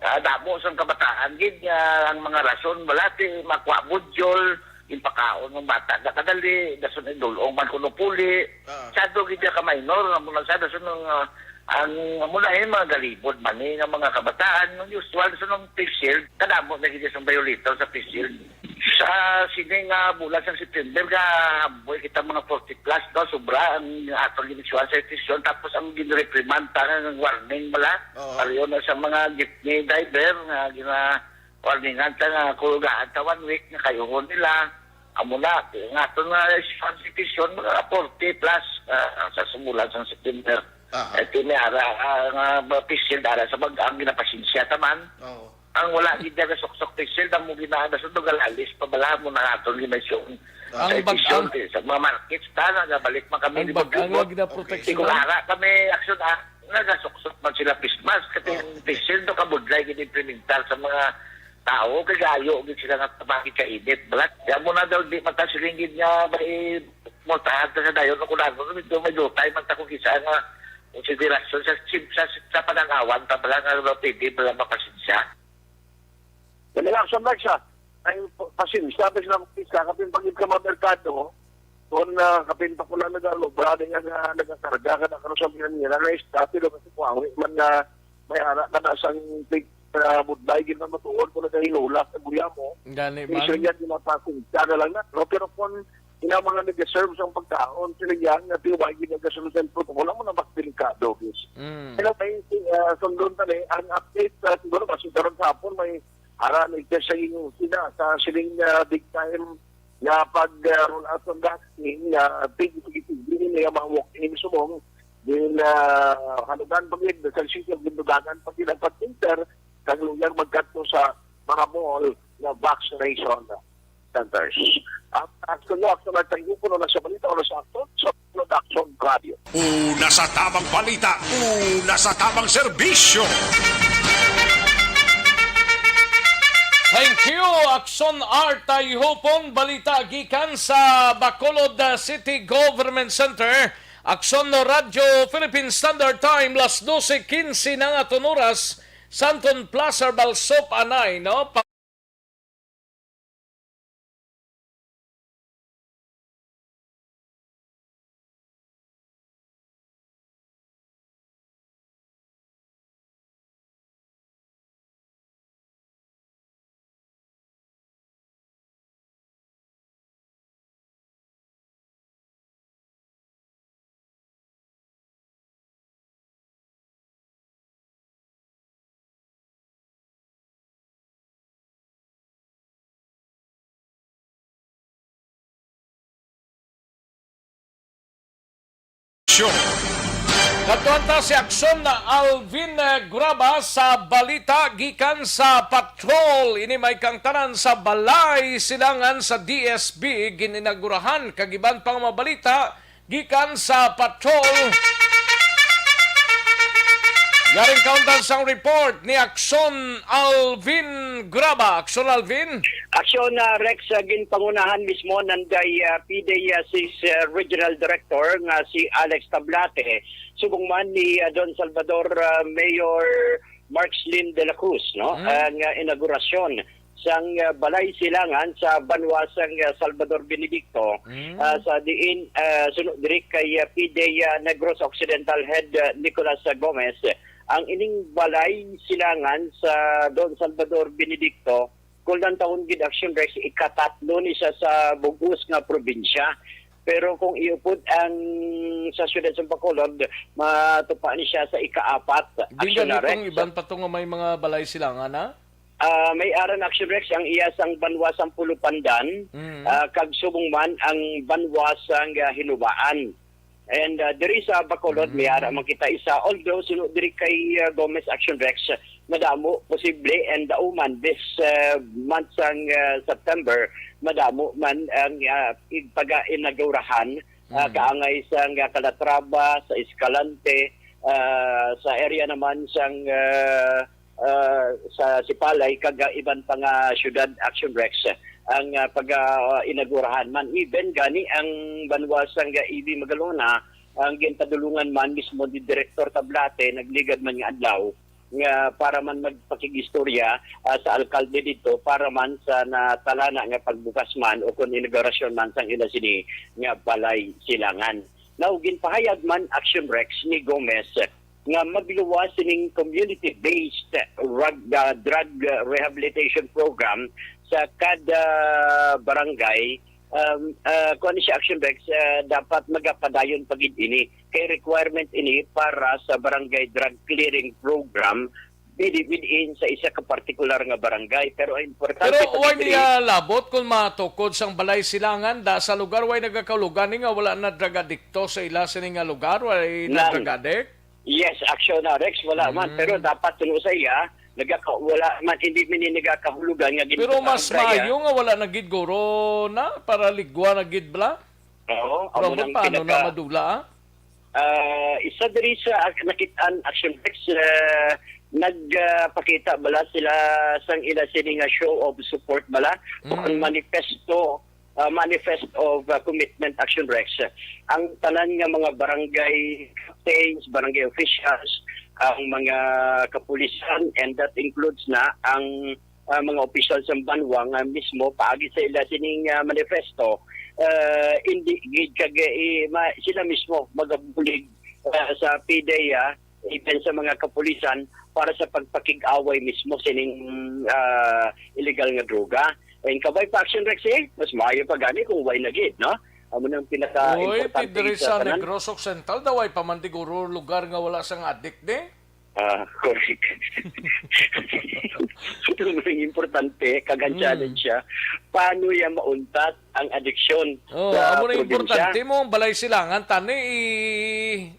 Damo sa kabataan gid nga ang mga rason, balati, makwa budyol, impakaon ng bata na kadali, dasun idulong man kuno puli, sado gid ka minor, muna sa dasun ng ang muna mga galibod man ng mga kabataan, ng usual dasun ng face shield, kadamo na gid sa violator sa face shield. Sa sining bulan sa September ka boy kita mga 40 plus no, sobra ang atong ginisuan sa station, tapos ang ginreprimand ng warning bala, pariyo na sa mga jeepney driver nga warningan ta nga kulugaan ta 1 week nga kayuhon nila. Amo na, nga ito na constitution, mga 40 plus sa sumulan sa September. Ito may ara, nga pisil, ara sa bagang ginapasinsya taman. Ang wala din na suksok pisil, ang mo ginaan na sa dugalalis, pabala mo na itong ginasyon. Sa edisyon, sa mga markets, nagabalik man kami. Ang bagang nga ginaproteksyon. Kung ara kami, aksyon nagasuksok man sila pismas, kasi pisil, no kabudlay, ginimplementar sa mga tao, kagayo, gid sila nga tabaki ka init. Balat, kaya mo na daw, di matasilingid nga, may multahan sa dayon, kung ano, may lutay, magtakong kisa nga, konsiderasyon sa panangawan, pala nga pwede, pala mapasinsya. Yan lang, sa siya, ay pasinsya, tapos na makisa, kapin pagin ka mga merkado, doon kapin pa pula nagalo, brado nga nagakarga ka na kano sa mga nila, na istati, kasi kuwawi man na may anak na nasang budlay gina matuod ko na hinula sa guya mo. Gani man. Isa yan ginapasinsya na lang na. No? Pero kung ina mga nag-serve sa pagkaon, sila yan, na tiwag ginagasunod sa protocol, mo na mas delikado. Kaya may sundon tali, ang update, siguro kasi karon sa hapon, may ara nag-test sa inyo sila sa siling big time na pag-roll out ng vaccine, na tig-tig-tig, na mga walk-in sumong, din halugan paglig, sa sisyo, gindudagan pag pinagpag-inter, kagluyang magkanto sa mga mall na vaccination centers. Ang action na tayo po na sa balita o na sa action, sa Production Radio. Una sa tamang balita, una sa tamang serbisyo. Thank you, Akson R. Tayhopon. Balita gikan sa Bacolod City Government Center. Akson no Radyo Philippine Standard Time, las 12:15 ng aton oras, Santon Plaza, Balsop, Anay, no? Katuanta si Akson na Alvin Graba sa balita gikan sa patrol. Ini may kang tanan sa balay silangan sa DSB. Gininagurahan kagiban pang mabalita gikan sa patrol. Yaring kauntan sang report ni Akson Alvin Graba. Akson Alvin? Aksyon na Rex ginpangunahan mismo nanday PDEAC's Regional Director nga si Alex Tablate. Subong man ni Don Salvador Mayor Marcelin de la Cruz, no? Ang inaugurasyon sang balay silangan sa banwasang Salvador Benedicto sa diin sunod diri kay PDEA Negros Occidental Head Nicolas Gomez. Ang ining balay silangan sa Don Salvador Benedicto kulang taon gid Action Rex ikatatlo ni siya sa bugos nga probinsya. Pero kung iupod ang sa siyudad sa Bacolod, matupa ni siya sa ika-4. Di ganitong iban pa nga may mga balay silangan, ha? May aran Action Rex ang iyasang banwasang Pulupandan, kag subong man ang banwasang Hinubaan. And diri sa Bacolod, may ara makita isa. Although sunod diri kay Gomez Action Rex, madamo posible and dauman this month sang September, madamo man ang pag-inaugurahan kaangay sang Calatrava, sa Escalante, sa area naman sang sa Sipalay, kag iban pa nga syudad Action Rex ang pag-inaugurahan man. Even gani ang banwasang EB Magalona, ang ginpadulungan man mismo ni Director Tablate, nagligad man nga adlaw nga para man magpakigistorya sa alkalde dito para man sa natalana nga pagbukas man o kung inaugurasyon man sang ila sini nga balay silangan. Now ginpahayag man Action Rex ni Gomez nga magluwas sining community-based drug rehabilitation program sa kada barangay. Kung siya Action Rex, dapat magapadayon pagid ini kay requirement ini para sa barangay drug clearing program within sa isa ka partikular nga barangay. Pero importante Pero why niya labot kung matukod sang balay silangan da sa lugar why nagakalugan nga wala na drug addicto sa ila sining nga lugar why na drug addict? Yes, Action na Rex wala man, pero dapat tulo sa iya wala man hindi man nagakahulugan nga pero mas maayo nga wala na gid guro na para ligwa na gid bla. Oo, pero paano na madula? Isa diri sa nakitaan Action Rex, nagpakita bala sila sang ila sini nga show of support bala ang manifest of commitment Action Rex. Ang tanan nga mga barangay captains, barangay officials, ang mga kapulisan, and that includes na ang mga officials ng banwa nga mismo paagi sa ila sining manifesto, hindi sila mismo magabulig sa PDEA, even sa mga kapulisan para sa pagpakig-away mismo sining illegal nga droga. And kabay pa Action Rex mas maayo pa gani kung way nagid, no? Amo nang pinaka-importante diri sa Negros Occidental daw ay pamandiguro lugar nga wala sang addict de. Correct. Ito ang importante, kagan-challenge siya. Paano yan mauntat ang addiction sa amo na probinsya? importante mo, balay silangan, tani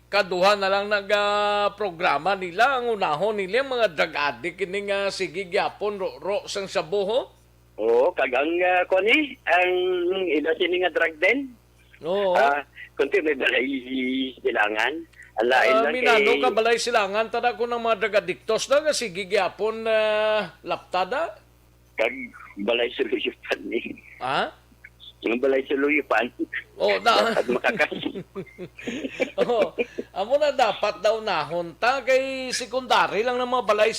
kaduha na lang nag-programa nila, ang unahon nila, mga drug addict, ini nga sige gyapon, ro sang sabuho. Oo, kagang koni, ang ila sini nga drug den. Oo. Kunti may balay silangan. Alain lang minano ka balay silangan, tada ko ng mga drug addictos na, sige gyapon laptada. kag balay suluyupan ni. Ha? Yung balay suluyupan. Oh, na. At makakasi. Oh, amo na dapat daw nahon ta kay sekundary lang ng mga balay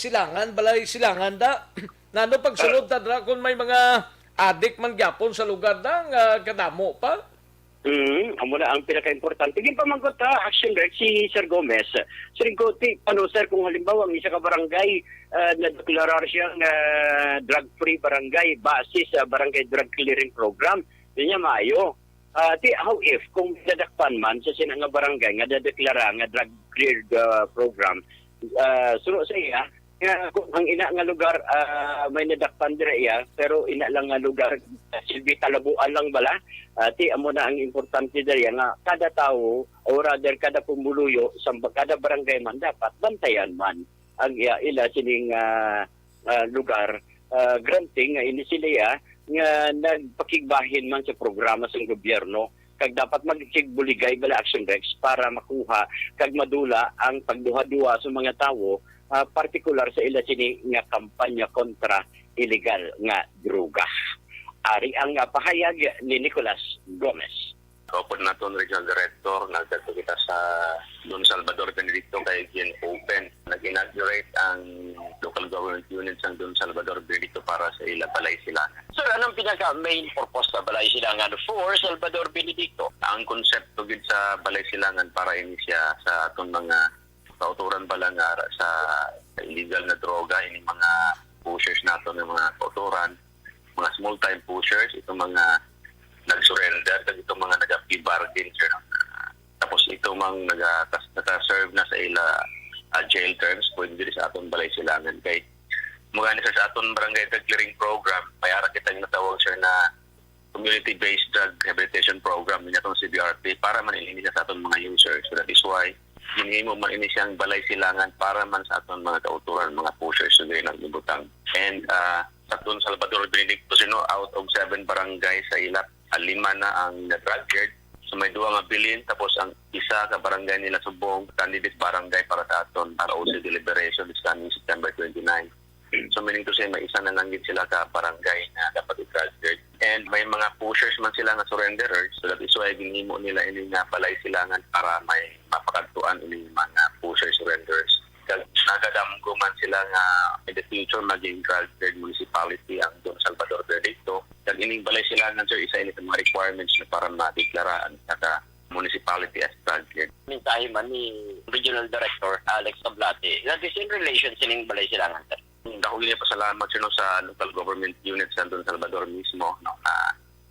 silangan da. Nano pagsulod ta dra kung may mga adik man gyapon sa lugar da nga kadamo pa. Amo na ang pinaka-importante. Hindi pa manggot Action Rex si Sir Gomez. Sir Goti, paano sir kung halimbawa ang isa ka barangay na deklarar siyang drug-free barangay base sa barangay drug clearing program, di niya maayo. How if kung dadakpan man sa sinang nga barangay nga dadeklara nga drug cleared program, suno sa iya, kung ang ina nga lugar may nadakpan dire iya, pero ina lang nga lugar silbi talabuan lang bala. Amo na ang importante dire nga kada tao or rather kada pumuluyo sa kada barangay man dapat bantayan man ang ila sining lugar granting nga ini sila nga nagpakigbahin man sa programa sa gobyerno kag dapat magsigbuligay bala Action Rex para makuha kag madula ang pagduha-duha sa mga tawo partikular sa ila sini nga kampanya kontra illegal nga droga. Ari ang pahayag ni Nicolas Gomez. Opo naton Regional Director, nagdagto kita sa Don Salvador Benedicto kay Gen Open. Nag-inaugurate ang local government units ng Don Salvador Benedicto para sa ila Balay Silangan. Sir, anong pinaka-main purpose sa Balay Silangan for Salvador Benedicto? Ang konsepto gid sa Balay Silangan para ini siya sa atong mga kauturan bala nga sa illegal na droga, ini mga pushers nato ng mga kauturan, mga small-time pushers, itong mga nag-surrender, itong mga nag-bargain, sir. Tapos itong mga nag-serve na sa ila jail terms, pwede din sa atong Balay Silangan. Kay mga sir sa atong barangay drug clearing program, may ara kita yung natawag, sir, na community-based drug rehabilitation program niya itong CBRP para man ilini sa atong mga users. So that is why ginigay mo man ini siyang Balay Silangan para man sa atong mga kauturan, mga pushers sa so nagbutang. And sa Don Salvador Benedicto, out of 7 barangay sa ilap, 5 na ang drug cleared. So may 2 nga bilin, tapos ang isa ka barangay nila Subong, candidate barangay para sa aton para OC deliberation this coming September 29. So meaning to say, may isa na lang din sila ka barangay na dapat i-drug cleared. And may mga pushers man sila nga surrenderers, so that is why ginhimo nila ini nga Balay Silangan para may mapakagtuan ini mga pusher surrenderers. Kag nagadamgo man sila nga in the future maging drug cleared municipality ang Don Salvador Benedicto. Kag ining Balay Silangan, sir, isa ini sa mga requirements na para madeklara ang kada municipality as drug cleared. Minsahe man ni Regional Director Alex Tablate. That is in relation sining Balay Silangan, sir. Dako gini pasalamat sino sa local government units sa Don Salvador mismo, no,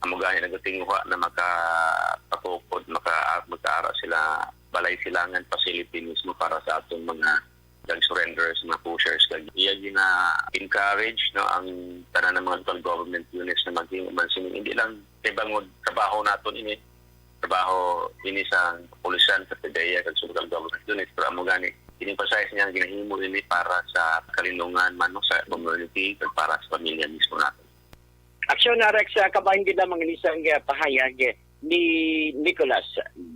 amugahin nagatinguha na makapatukod, magkaara sila Balay Silangan facility mismo para sa atong mga drug surrenderers, mga pushers. Iya gina-encourage, no, ang tanan ng mga local government units na maging umansin. Hindi lang ibangod trabaho naton ini, trabaho ini sa kapulisan, sa PDEA, sa local government units, pero amugani in-emphasize niya ginahimo ini para sa kalinungan man sa community at para sa pamilya mismo natin. Aksyon na Rex, kabahin kita mga isang pahayag ni Nicolas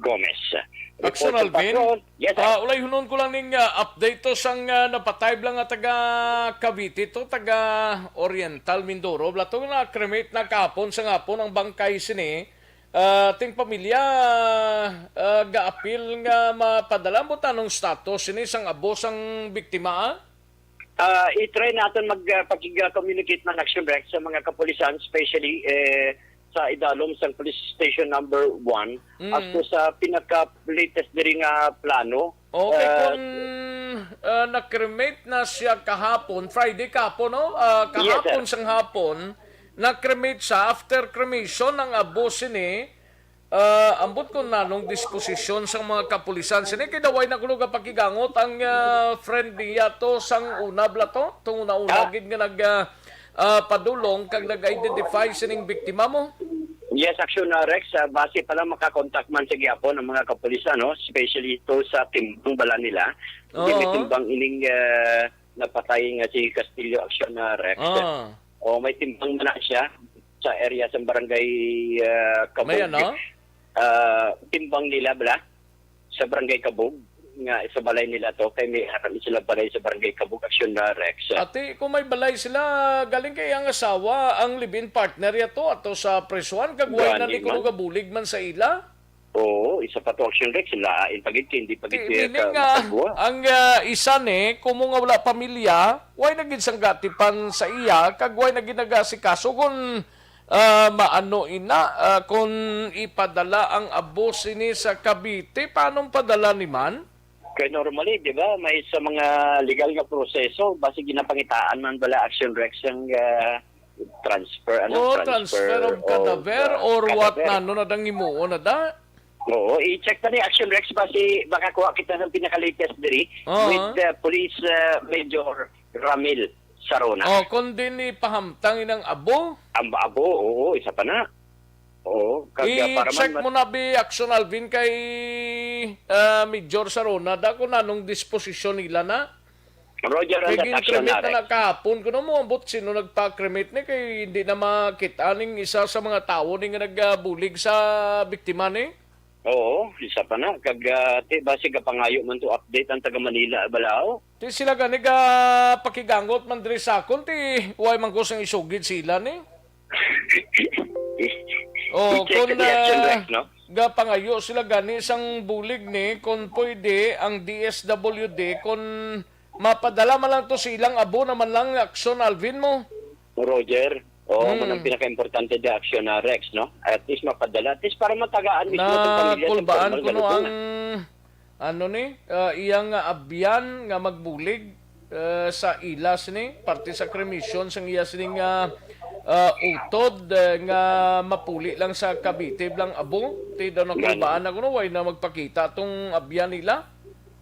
Gomez. Action Alvin, Yes, ulay hunon ko lang ning update to sang napatayb lang nga taga Cavite to, taga Oriental Mindoro. Blato na cremate na kapon sa ngapon ang bangkay sini. Ting pamilya gaapil nga mapadala mo tanong status ini sang abos ang biktima. I-try natin magpag-communicate ng Action Rex sa mga kapulisan, especially sa Idalom sa Police Station number 1 as to sa pinaka-latest diri nga plano. Okay, kung na-cremate na siya kahapon, Friday kahapon, no? Kahapon Yes, sang hapon, na-cremate siya. After cremation ng abos ini, ambot ko na nung disposisyon sa mga kapulisan sini, kinaway na kuno pakigangot ang friend niya to sang una blato, itong una-una gid nga padulong kag nag-identify sining biktima mo. Yes, Action Rex, base pala makakontakt man sa gyapon ng mga kapulisan, no? Especially to sa timbang bala nila. Hindi timbang ining napatay nga si Castillo, Action Rex. O may timbang na siya sa area sa barangay Kabog. May ano? Timbang nila bala sa barangay Kabog nga sa balay nila to kay may harap sila balay sa barangay Kabug Action Rex. Ate, kung may balay sila, galing kay ang asawa, ang live-in partner yato ato sa presuan, kagway na ni Gani man. kuno bulig man sa ila. Oo, isa pa to Action Rex sila pagit hindi pagit Meaning, makagwa. ang isa ni, kung mga wala pamilya, way naging sanggatipan sa iya, kagway na ginagasi-kaso kung maano ina, kung ipadala ang abo sini sa Cavite, paano padala ni man? Kaya normally, di ba, may sa mga legal nga proseso, basi ginapangitaan man bala Action Rex ang transfer, Transfer of cadaver or what na, no, nadang imuo na da? Oo, i-check na ni Action Rex basi baka kuha kita ng pinaka-latest diri with Police Major Ramil Sarona. Kung din ipahamtang inang abo, Ang abo, oo, isa pa na. Oo, i-check mo na bi Action Alvin kay Major Sarona da kung anong disposisyon nila na. Roger ang Kaya Action cremate Rex. na kahapon ko na mo ambot sino nagpa-cremate ni kay hindi na makita ning isa sa mga tao ning nagbulig sa biktima ni. Oo, isa pa na. Basi kapangayo man to update ang taga Manila, balao. Ti sila gani pakigangot man diri sa akon ti way man ko sang isugid sila ni. I-check kung ni Action Rex, no? pangayo sila gani sang bulig ni kung pwede ang DSWD kung mapadala man lang to silang abo naman lang Action Alvin mo. Roger. Oo, man ang pinaka-importante di Action Rex, no? At least mapadala. At least para matagaan mismo itong Na pamilya. kulbaan ko no ang iyang abyan nga magbulig sa ilas ni parte sa cremation sang iya sining utod nga mapuli lang sa Cavite lang abo ti daw na kulbaan ako no way na magpakita tong abyan nila.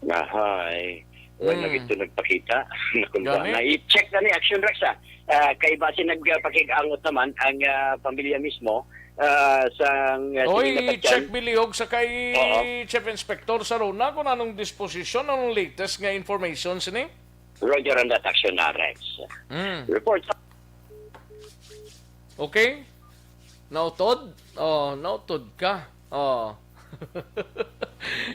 Ahay. Wala ito nagpakita. Gani? Na i-check na ni Action Rex, kay base nagpakig-angot naman ang pamilya mismo sa i-check bilihog sa kay Oo. Chief Inspector Sarona kung anong disposisyon, anong latest nga information ni. Roger and that Action Rex. Report. Okay? Nautod? Nautod ka.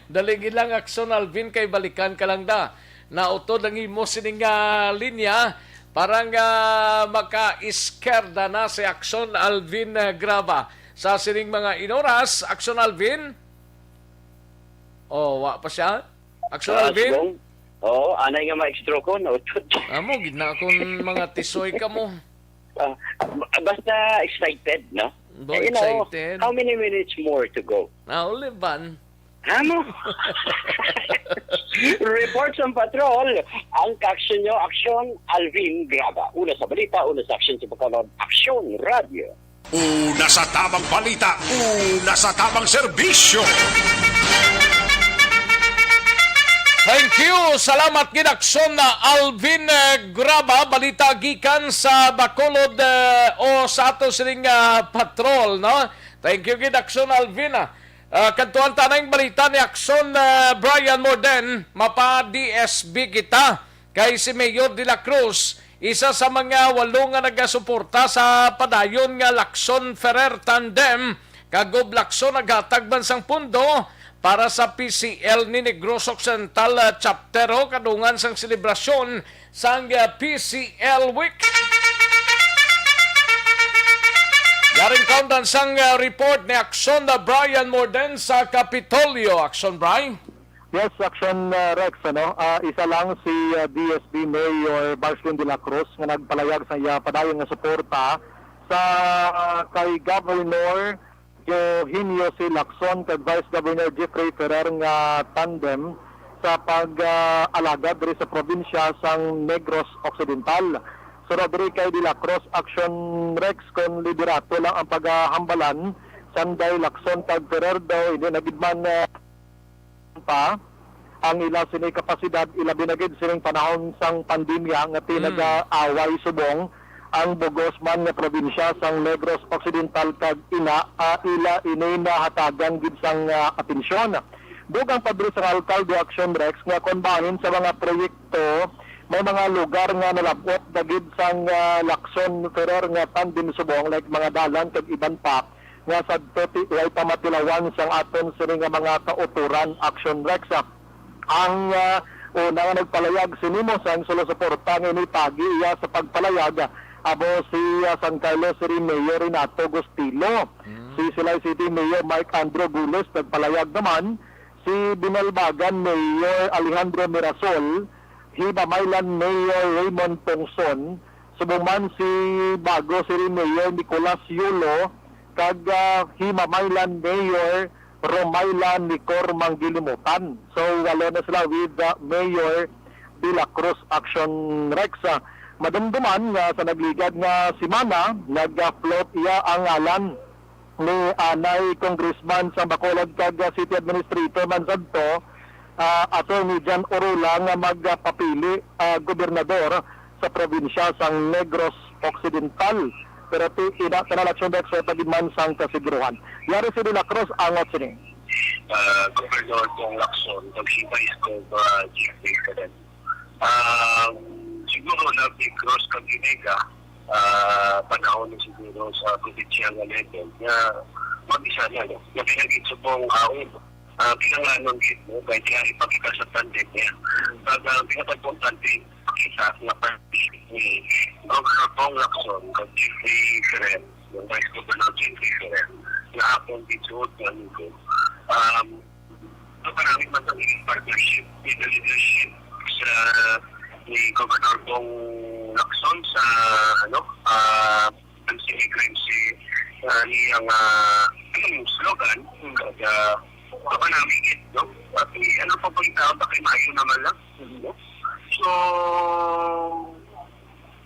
Daligi lang Action Alvin kay balikan ka lang da. Nautod ang imo sining linya parang maka-iskerda na si Action Alvin Graba. Sa sining mga inoras, Action Alvin? Wa pa siya? Action Alvin? Oo, anay nga ma-extra ko, nautod. Amo, gina akong mga tisoy ka mo. Basta excited, no? Excited. How many minutes more to go? Uliban. Ano? Reports on patrol. Ang action nyo, Action Alvin Graba. Una sa balita, una sa action sa pagkaroon. Action Radio. Una sa tamang balita, una sa tamang serbisyo. Thank you. Salamat gid-Action na Alvin Graba. Balita gikan sa Bacolod o sa ato sining patrol, no? Thank you gid-Action Alvin. Kantuan tanang balita ni Action Brian Morden, mapa DSB kita kay si Mayor de la Cruz, isa sa mga 8 nga nagasuporta sa padayon nga Lacson Ferrer Tandem, kagob Lacson naghatag bansang pundo para sa PCL ni Negros Occidental Chapter o kadungan sang selebrasyon sang PCL Week. Yaring kaundan sang report ni Action Brian Morden sa Kapitolyo. Action Brian? Yes, Action Rex, isa lang si DSB Mayor Barston de la Cruz nga nagpalayag sa iya padayon nga suporta sa kay Governor Eugenio C. Lacson kay Vice Governor Jeffrey Ferrer nga tandem sa pag-alagad diri sa probinsya sang Negros Occidental. So diri kay de la Cruz Action Rex kon liderato lang ang paghambalan sanday Lacson kag Ferrer daw hindi nagidman pa ang ila sini kapasidad ilabi na gid sining panahon sang pandemya nga tinaga-away subong ang bugos man nga probinsya sang Negros Occidental kag ila inay na hatagan gid sang atensyon. Dugang padri sa alkalde Action Rex nga konbahin sa mga proyekto may mga lugar nga nalapot dagid sang Lacson Ferrer nga tandem subong like mga dalan kag iban pa nga sa way pamatilawan sang aton sini nga mga kauturan Action Rex. Ang una nga nagpalayag sinimo sang sulusuporta ni pagi iya sa pagpalayag abo si San Carlos City Mayor Renato Gustilo. Si Silay City Mayor Mike Andrew Gules nagpalayag naman. Si Binalbagan Mayor Alejandro Mirasol, Hibamaylan Mayor Raymond Pongson, subong si Bago City Mayor Nicolas Yulo, kag Himamaylan Mayor Romaylan Nicor Manggilimutan. So wala na sila with Mayor De La Cruz Action Rex. Madumduman nga sa nagligad nga simana, nag-float iya ang ngalan ni Anay Congressman sa Bacolod kag City Administrator Manzanto, Attorney John Orula nga magpapili gobernador sa probinsya sang Negros Occidental. Pero kinalaksyon dek sa pagidman sang kasiguruhan. Yari si De La Cruz angot sini. Gobernador kong Lacson, nagsibay ko GFA ka din. Siguro na Big Cross Caginega, panahon na siguro sa provincial level na mag-isa na, no? Na pinagin sa buong haon, pinanganon dito, kahit kaya ipagkita sa tandem niya. Pag pinapagpuntante, pakita na party ni Governor Pong Lacson, kag GFA Ferrer, yung Vice Governor GFA Ferrer, na hapon dito na nito. Maraming matanging partnership with the leadership sa ni Governor Pong Lacson sa anti-migrancy niyang slogan kaya namin no? At ano pa po yung tao bakit mayo naman lang no? So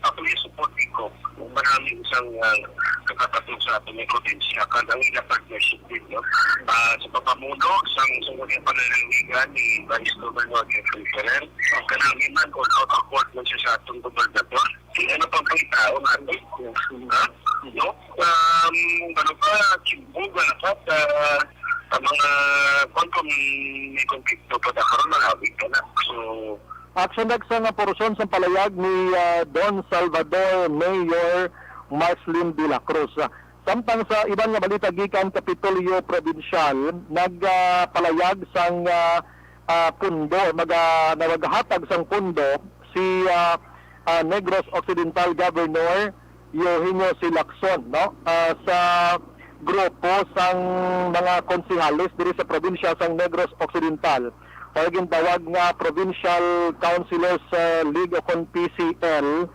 ako yung support ko maraming isang kakatapos sa ating probinsya kan ang ilang partnership din no? Sa papamuno sang sungunin pananaligan ni Vice Governor Jeffrey Ferrer kanami man on out of court man siya sa atong gobernador ano pang pangitao natin no? Ano pa chimbuga at mga kung may konflikto pa karon malawig ka na so Action next nga porosyon sa palayag ni Don Salvador Mayor Marcelin De La Cruz. Samtang sa ibang nga balita gikan Kapitolyo Provincial, nagpalayag sang pundo, naghatag sang pundo si Negros Occidental Governor Eugenio C. Lacson, no? Sa grupo sang mga konsehalis diri sa probinsya sang Negros Occidental. Paging tawag nga Provincial Councilors League of PCL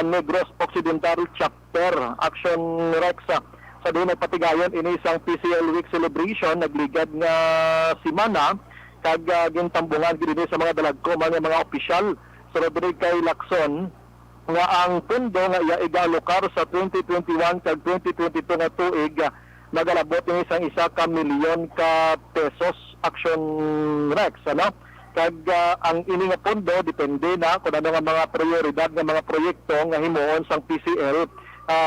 Negros Occidental Chapter Action Rex sa doon nagpatigayon ini isang PCL Week Celebration nagligad nga simana kag gintambungan gid sa mga dalagko mga opisyal sa Rodrigo kay Lacson nga ang pundo nga iya igalokar sa 2021 kag 2022 nga tuig nagalabot ng isang ka milyon ka pesos Action Rex, ano? Kag ang ini nga pondo depende na kung ano nga mga prioridad nga mga proyekto nga himuon sang PCL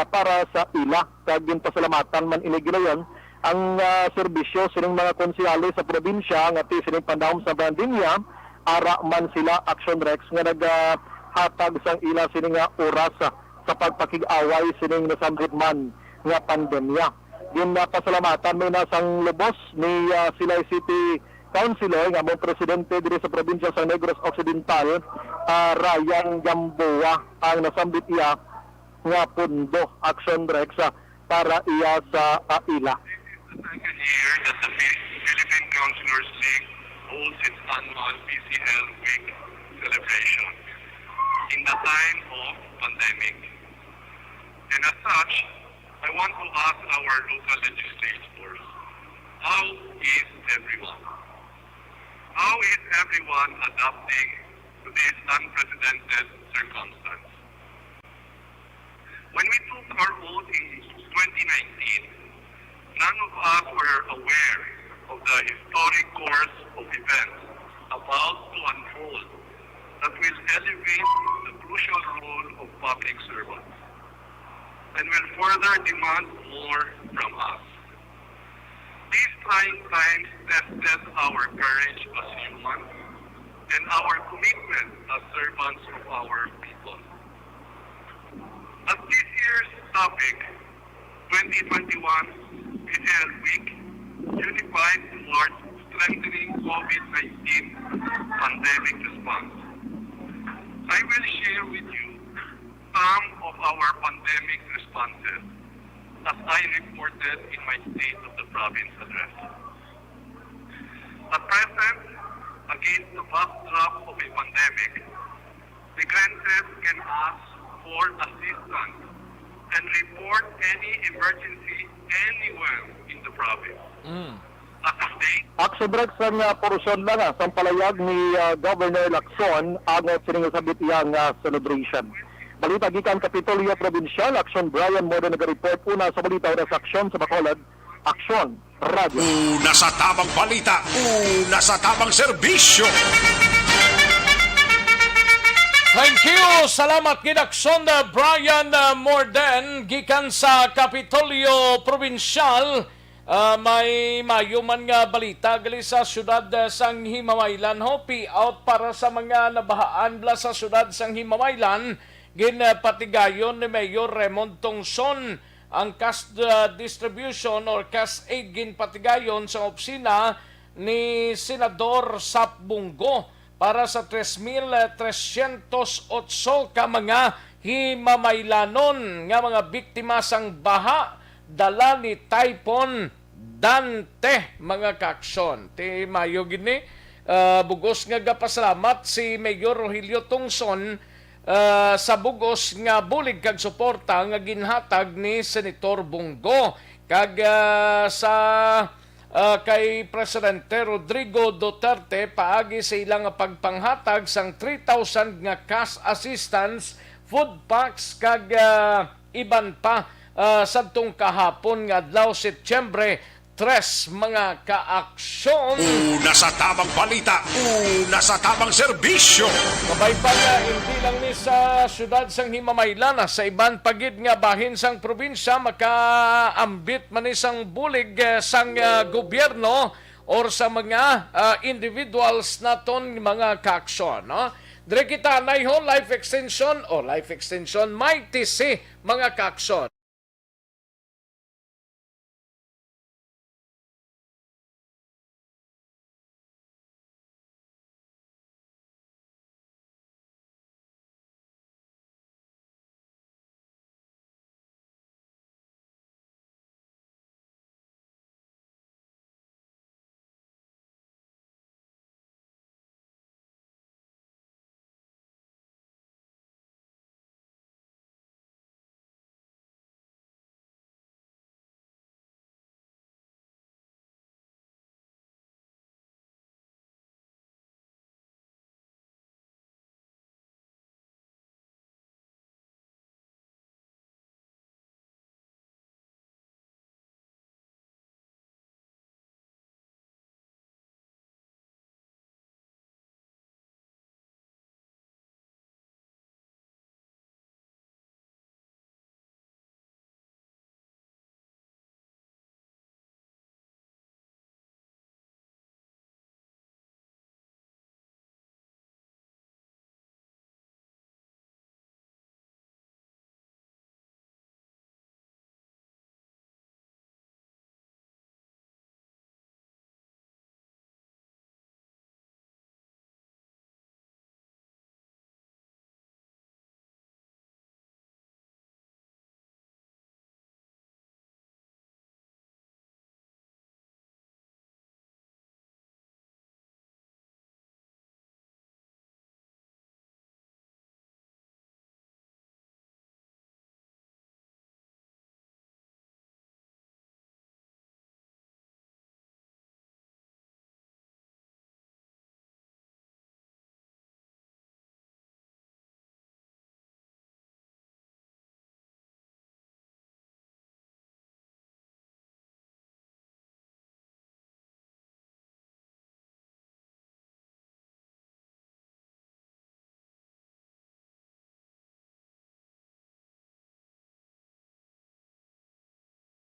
para sa ila. Kag pasalamatan man ini gilayon ang serbisyo sining mga konsehalis sa probinsya nga ti sining pandahom sa pandemya ara man sila Action Rex nga naghatag sang ila sining nga oras sa pagpakig-away sining nasambit man nga pandemya. Yung pasalamatan may nasang lubos ni Silay City Councilor nga mong presidente diri sa probinsya sa Negros Occidental, Ryan Gamboa ang nasambit iya nga pundo Action Rex para iya sa ila. Second year that the Philippine Councilors League holds its annual PCL Week celebration in the time of pandemic. And as such, I want to ask our local legislators, how is everyone? How is everyone adapting to this unprecedented circumstance? When we took our oath in 2019, none of us were aware of the historic course of events about to unfold that will elevate the crucial role of public servants and will further demand more from us. These trying times tested our courage as humans and our commitment as servants of our people. As this year's topic, 2021 PCL Week, unified towards strengthening COVID-19 pandemic response. I will share with you some of our pandemic responses as I reported in my State of the Province address. At present, against the backdrop of a pandemic, migrantes can ask for assistance and report any emergency anywhere in the province. At the state, Action Rex ang porosyon lang sa palayag ni Governor Lacson ang siningasabit iyang celebration. Balita gikan Kapitolyo Provincial, Action Brian Modo nag-report una sa balita oras aksyon sa Bacolod, Aksyon Radio. Una sa tamang balita, una sa tamang serbisyo. Thank you. Salamat gidakson Brian Morden gikan sa Kapitolyo Provincial. May mayuman nga balita gali sa syudad sang Himamaylan. Hopi out para sa mga nabahaan bla sa syudad sang Himamaylan. Ginpatigayon ni Mayor Raymond Tongson ang cash distribution or cash aid ginpatigayon sa opisina ni Senador Sap Bungo para sa 3,308 ka mga Himamaylanon nga mga biktima sang baha dala ni Typhoon Dante mga kaksyon. Ti mayo gini bugos nga gapasalamat si Mayor Rogelio Tongson sa bugos nga bulig kag suporta nga ginhatag ni Senator Bungo kag sa kay Presidente Rodrigo Duterte paagi sa ilang pagpanghatag sang 3,000 nga cash assistance, food packs kag iban pa sadtong kahapon nga adlaw Setyembre 3 mga kaaksyon. Una sa tamang balita, una sa tamang serbisyo. Kabay pa nga, hindi lang ni sa syudad sang Himamaylan, sa iban pagid nga bahin sang probinsya, makaambit man isang bulig sang gobyerno or sa mga individuals naton mga kaaksyon. No? Dire kita nayho life extension, may tisi mga kaaksyon.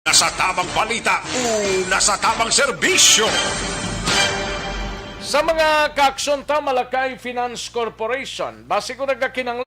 Una sa tamang balita, una sa tamang serbisyo. Sa mga kaaksyon ta Malakay Finance Corporation, base ko nagkakinang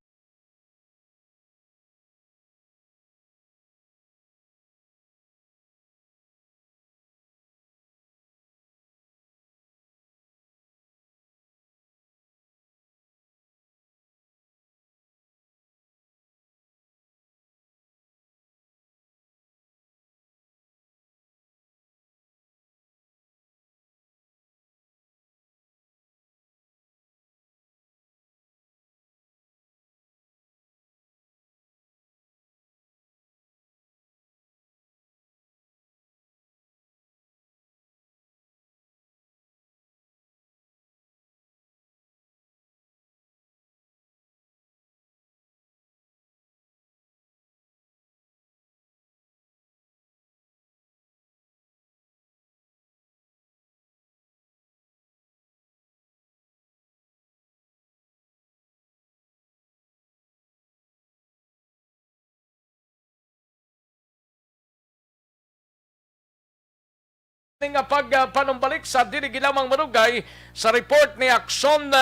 nga pagpanumbalik sa dili gilamang madugay sa report ni Akson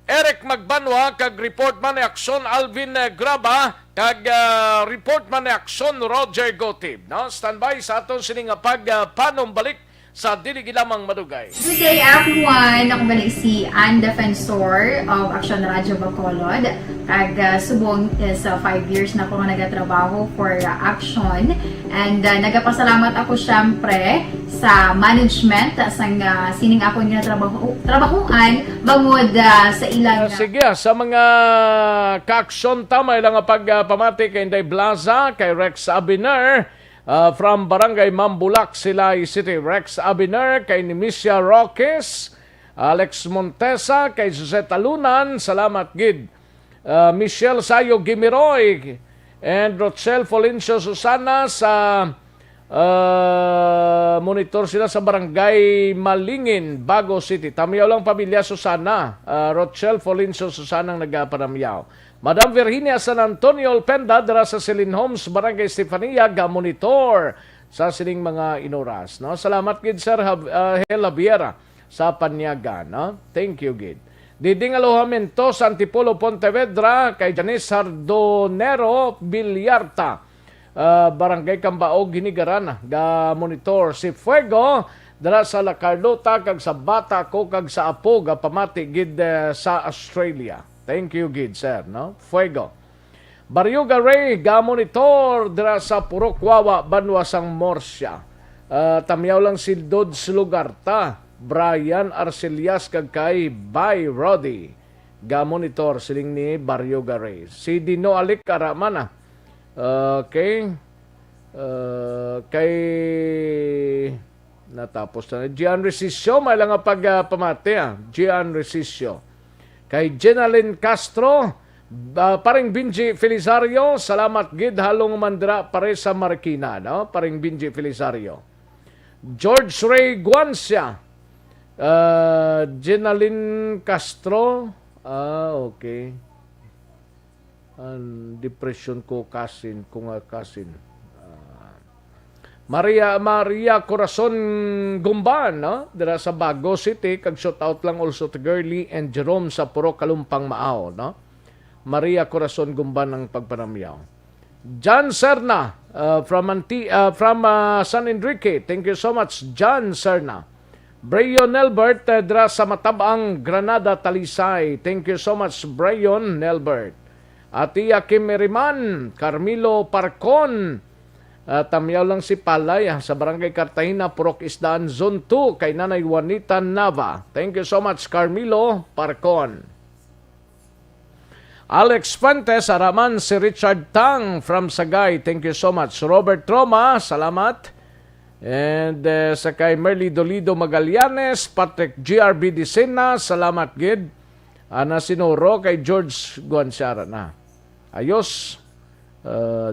Eric Magbanwa kag report man ni Akson Alvin Graba kag report man ni Akson Roger Gotib. No? Standby sa aton sini nga pagpanumbalik sa dili gilamang madugay. Good day everyone! Ako balik si Ann Defensor of Action Radio Bacolod. Kag subong is 5 years na ako nga nagatrabaho for Action. And nagapasalamat ako syempre sa management sang sining ako nga trabahuan bangod sa ilang... Sige, sa mga ka-aksyon tama ilang pagpamati kay Inday Blaza, kay Rex Abiner, from Barangay Mambulak, Silay City. Rex Abiner, kay Nimisia Roques, Alex Montesa, kay Jose Talunan, salamat gid. Michelle Sayo Gimiroy, and Rochelle Folencio Susana sa monitor sila sa Barangay Malingin, Bago City. Tamiyaw lang pamilya Susana. Rochelle Folencio Susana ang nagparamyaw. Madam Virginia San Antonio Alpenda dara sa Celine Homes, Barangay Estefania, ga-monitor sa sining mga inoras. No? Salamat gid Sir Hela Viera sa panyaga. No? Thank you gid. Diding Alojamento sa Antipolo, Pontevedra, kay Janice Sardonero Villarta, Barangay Cambaog, Hinigaran, ga-monitor. Si Fuego dara sa La Carlota, kag sa Bata ko, kag sa Apo, ga-pamati gid sa Australia. Thank you, gid, sir. No? Fuego. Barriuga Ray, ga-monitor dira sa Purokwawa, Banwasang Morsya. Tamyaw lang si Dods Lugarta, Brian Arcelias, kag kay Bay Roddy. Ga-monitor siling ni Barriuga Ray. Si Dino Alik Aramana. Okay. Kay natapos na. Gian Resisio, may lang pagpamati. Gian Resisio. Kay Jenaline Castro, paring Binji Felisario, salamat gid halong mandra pare sa Marikina, no? Paring Binji Felisario. George Ray Guancia, Jenaline Castro, okay. Depression ko kasin, Maria Corazon Gumban, no? Dira sa Bago City, kag shout out lang also to Girly and Jerome sa Puro Kalumpang Maaw, no? Maria Corazon Gumban ang pagpanamyaw. John Serna from San Enrique, thank you so much John Serna. Brayon Nelbert dira sa Matabang, Granada, Talisay, thank you so much Brayon Nelbert. Atia Kim Meriman, Carmelo Parcon, tamyaw lang si Palay sa Barangay Cartagena, Purok Isdaan, Zone 2, kay Nanay Juanita Nava. Thank you so much, Carmelo Parcon. Alex Fuentes, Araman, si Richard Tang from Sagay. Thank you so much. Robert Roma, salamat. And sa kay Merly Dolido Magallanes, Patrick GRB Dicena, salamat gid. Ana Sinoro, kay George Guanciara na. Ayos.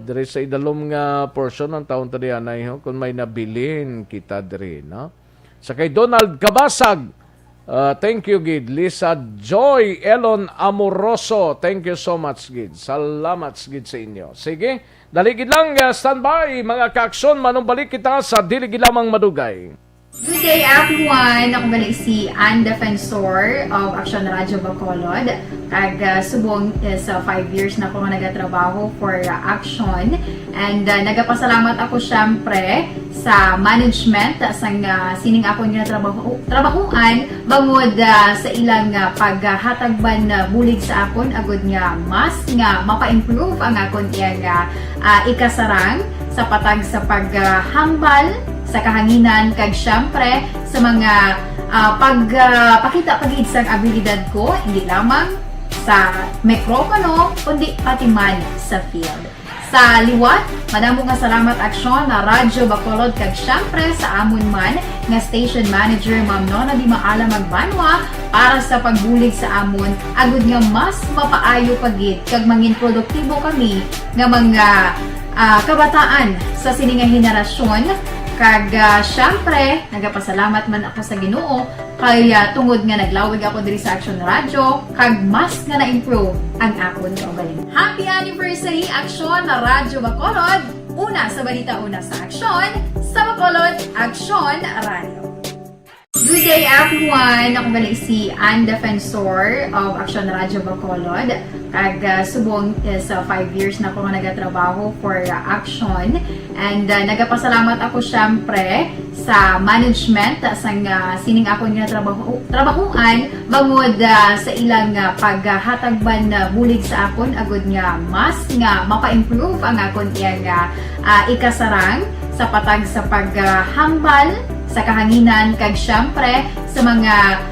Dire sa idalom nga portion ng taon tadi anay kung may nabilin kita dire, no? Sa kay Donald Kabasag, thank you gid. Lisa Joy Elon Amoroso, thank you so much gid. Salamat gid sa inyo. Sige, daligid lang standby mga kaaksyon, manumbalik kita sa dili lamang madugay. Good day everyone! Ako balik si Ann Defensor of Action Radio Bacolod. Kag subong is 5 years na ako nga nagatrabaho for Action. And nagapasalamat ako syempre sa management sang sining ako nga trabahuan bangod sa ilang paghatagban bulig sa akon agud nga mas nga mapa-improve ang akon iyang ikasarang sa patag sa paghambal sa kahanginan kag syempre sa mga pagpakita pagid sang abilidad ko hindi lamang sa mikropono kundi pati man sa field. Sa liwat, madamo nga salamat Aksyon na Radyo Bacolod kag syempre sa amon man nga station manager Ma'am Nona Di Maala Magbanwa para sa pagbulig sa amon agud nga mas mapaayo pagid kag mangin produktibo kami nga mga kabataan sa sining nga henerasyon. Kag syempre, nagapasalamat man ako sa Ginoo kay tungod nga naglawig ako diri sa Action Radio kag mas nga na-improve ang akon kaugalingon. Happy anniversary Action na Radyo Bacolod! Una sa balita, una sa aksyon, sa Bacolod Aksyon Radio. Good day everyone! Ako balik si Ann Defensor of Aksyon Radio Bacolod. Kag subong sa 5 years na ako nga nagatrabaho for Aksyon. And nagapasalamat ako syempre sa management sang sining ako nga trabahuan bangod sa ilang paghatagban bulig sa akon agud nga mas nga mapa-improve ang akon iyang ikasarang sa patag sa paghambal sa kahanginan kag syempre sa mga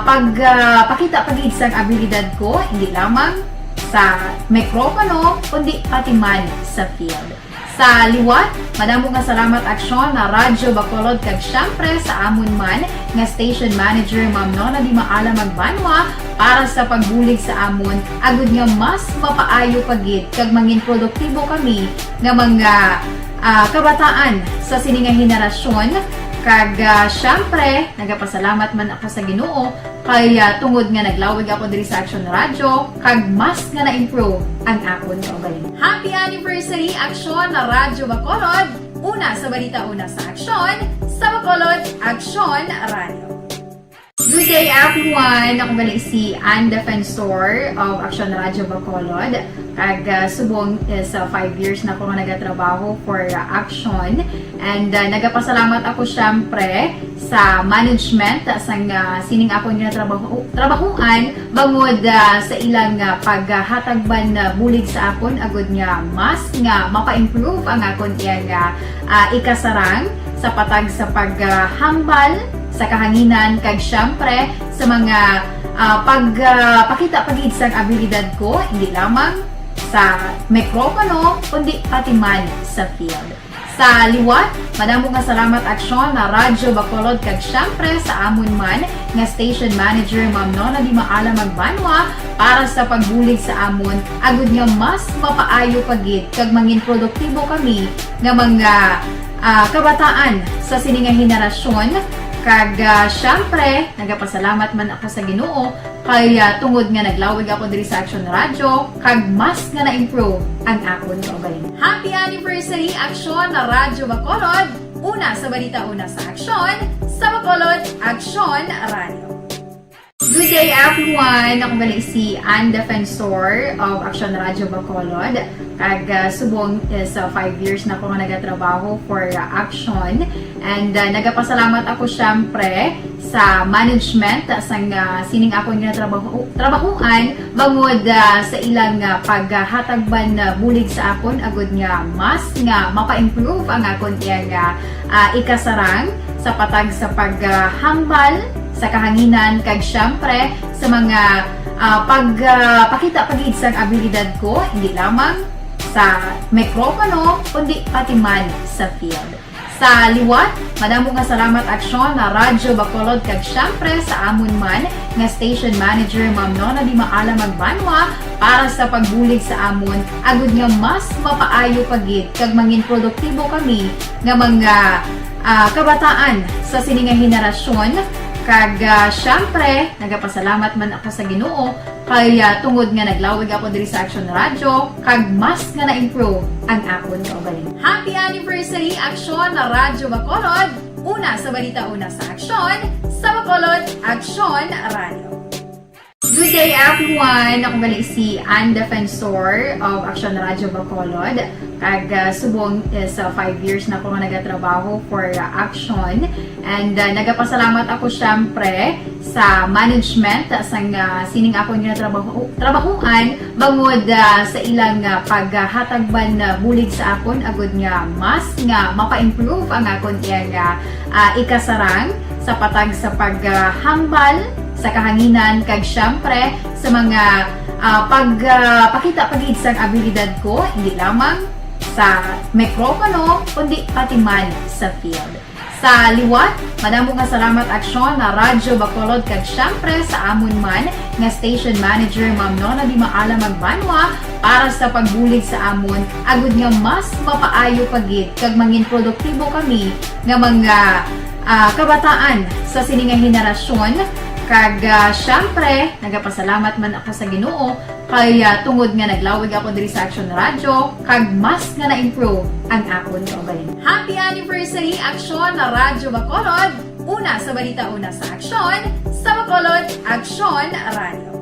pagpakita pagid sang abilidad ko hindi lamang sa mikropono kundi pati man sa field. Sa liwat, madamo nga salamat aksyon na Radyo Bacolod kag syempre sa amon man nga station manager Ma'am Nona Di Maala Magbanwa para sa pagbulig sa amon agud nga mas mapaayo pagid kag mangin produktibo kami nga mga kabataan sa sininga henerasyon. Kag syempre, nagapasalamat man ako sa Ginoo kay tungod nga naglawig ako diri sa Aksyon Radio kag mas nga na-improve ang akon kaugalingon. Happy anniversary Aksyon na Radyo Bacolod! Una sa balita, una sa aksyon, sa Bacolod Aksyon Radio. Good day everyone! Ako balik si Ann Defensor of Aksyon Radio Bacolod. Kag subong sa 5 years na ako nga nagatrabaho for Aksyon. And nagapasalamat ako syempre sa management sang sining ako nga trabahuan bangod sa ilang paghatagban bulig sa akon agud nga mas nga mapa-improve ang akon iyang ikasarang sa patag sa paghambal sa kahanginan kag syempre sa mga pagpakita pagid sang abilidad ko hindi lamang sa mikropono kundi pati man sa field. Sa liwat, madamo nga salamat aksyon na Radyo Bacolod kag syempre sa amon man nga station manager Ma'am Nona Di Maala Magbanwa para sa pagbulig sa amon agud nga mas mapaayo pagid kag mangin produktibo kami nga mga kabataan sa sininga henerasyon. Kag syempre, nagapasalamat man ako sa Ginoo kay tungod nga naglawig ako diri sa Aksyon Radio kag mas nga na-improve ang akon kaugalingon. Happy anniversary Aksyon na Radyo Bacolod! Una sa balita, una sa aksyon, sa Bacolod Aksyon Radio. Good day everyone! Ako balik si Ann Defensor of Aksyon Radio Bacolod. Kag subong sa 5 years na ako nga nagatrabaho for Aksyon. And nagapasalamat ako syempre sa management sang sining ako nga trabahuan bangod sa ilang paghatagban bulig sa akon agud nga mas nga mapa-improve ang akon iyang ikasarang sa patag sa paghambal sa kahanginan kag syempre sa mga pagpakita pagid sang abilidad ko hindi lamang sa mikropono kundi pati man sa field. Sa liwat, madamo nga salamat aksyon na Radyo Bacolod kag syempre sa amon man nga station manager Ma'am Nona Di Maala Magbanwa para sa pagbulig sa amon agud nga mas mapaayo pagid kag mangin produktibo kami nga mga kabataan sa sininga henerasyon. Kag syempre, nagapasalamat man ako sa Ginoo kay tungod nga naglawig ako diri sa Aksyon Radio kag mas nga na-improve ang akon kaugalingon. Happy anniversary Aksyon na Radyo Bacolod! Una sa balita, una sa aksyon, sa Bacolod Aksyon Radio. Good day everyone! Ako balik si Ann Defensor of Aksyon Radio Bacolod. Kag subong sa 5 years na ako nga nagatrabaho for Aksyon. And nagapasalamat ako syempre sa management sang sining ako nga trabahuan bangod sa ilang paghatagban bulig sa akon agud nga mas nga mapa-improve ang akon iyang ikasarang sa patag sa paghambal sa kahanginan kag syempre sa mga pagpakita pagid sang abilidad ko hindi lamang sa mikropono kundi pati man sa field. Sa liwat, madamo nga salamat aksyon na Radyo Bacolod kag syempre sa amon man nga station manager Ma'am Nona Di Maala Magbanwa para sa pagbulig sa amon agud nga mas mapaayo pagid kag mangin produktibo kami nga mga kabataan sa sininga henerasyon. Kag syempre, nagapasalamat man ako sa Ginoo kay tungod nga naglawig ako diri sa Action Radio kag mas nga na-improve ang akon kaugalingon. Happy anniversary Action Radyo Bacolod! Una sa balita, una sa aksyon, sa Bacolod Action Radio.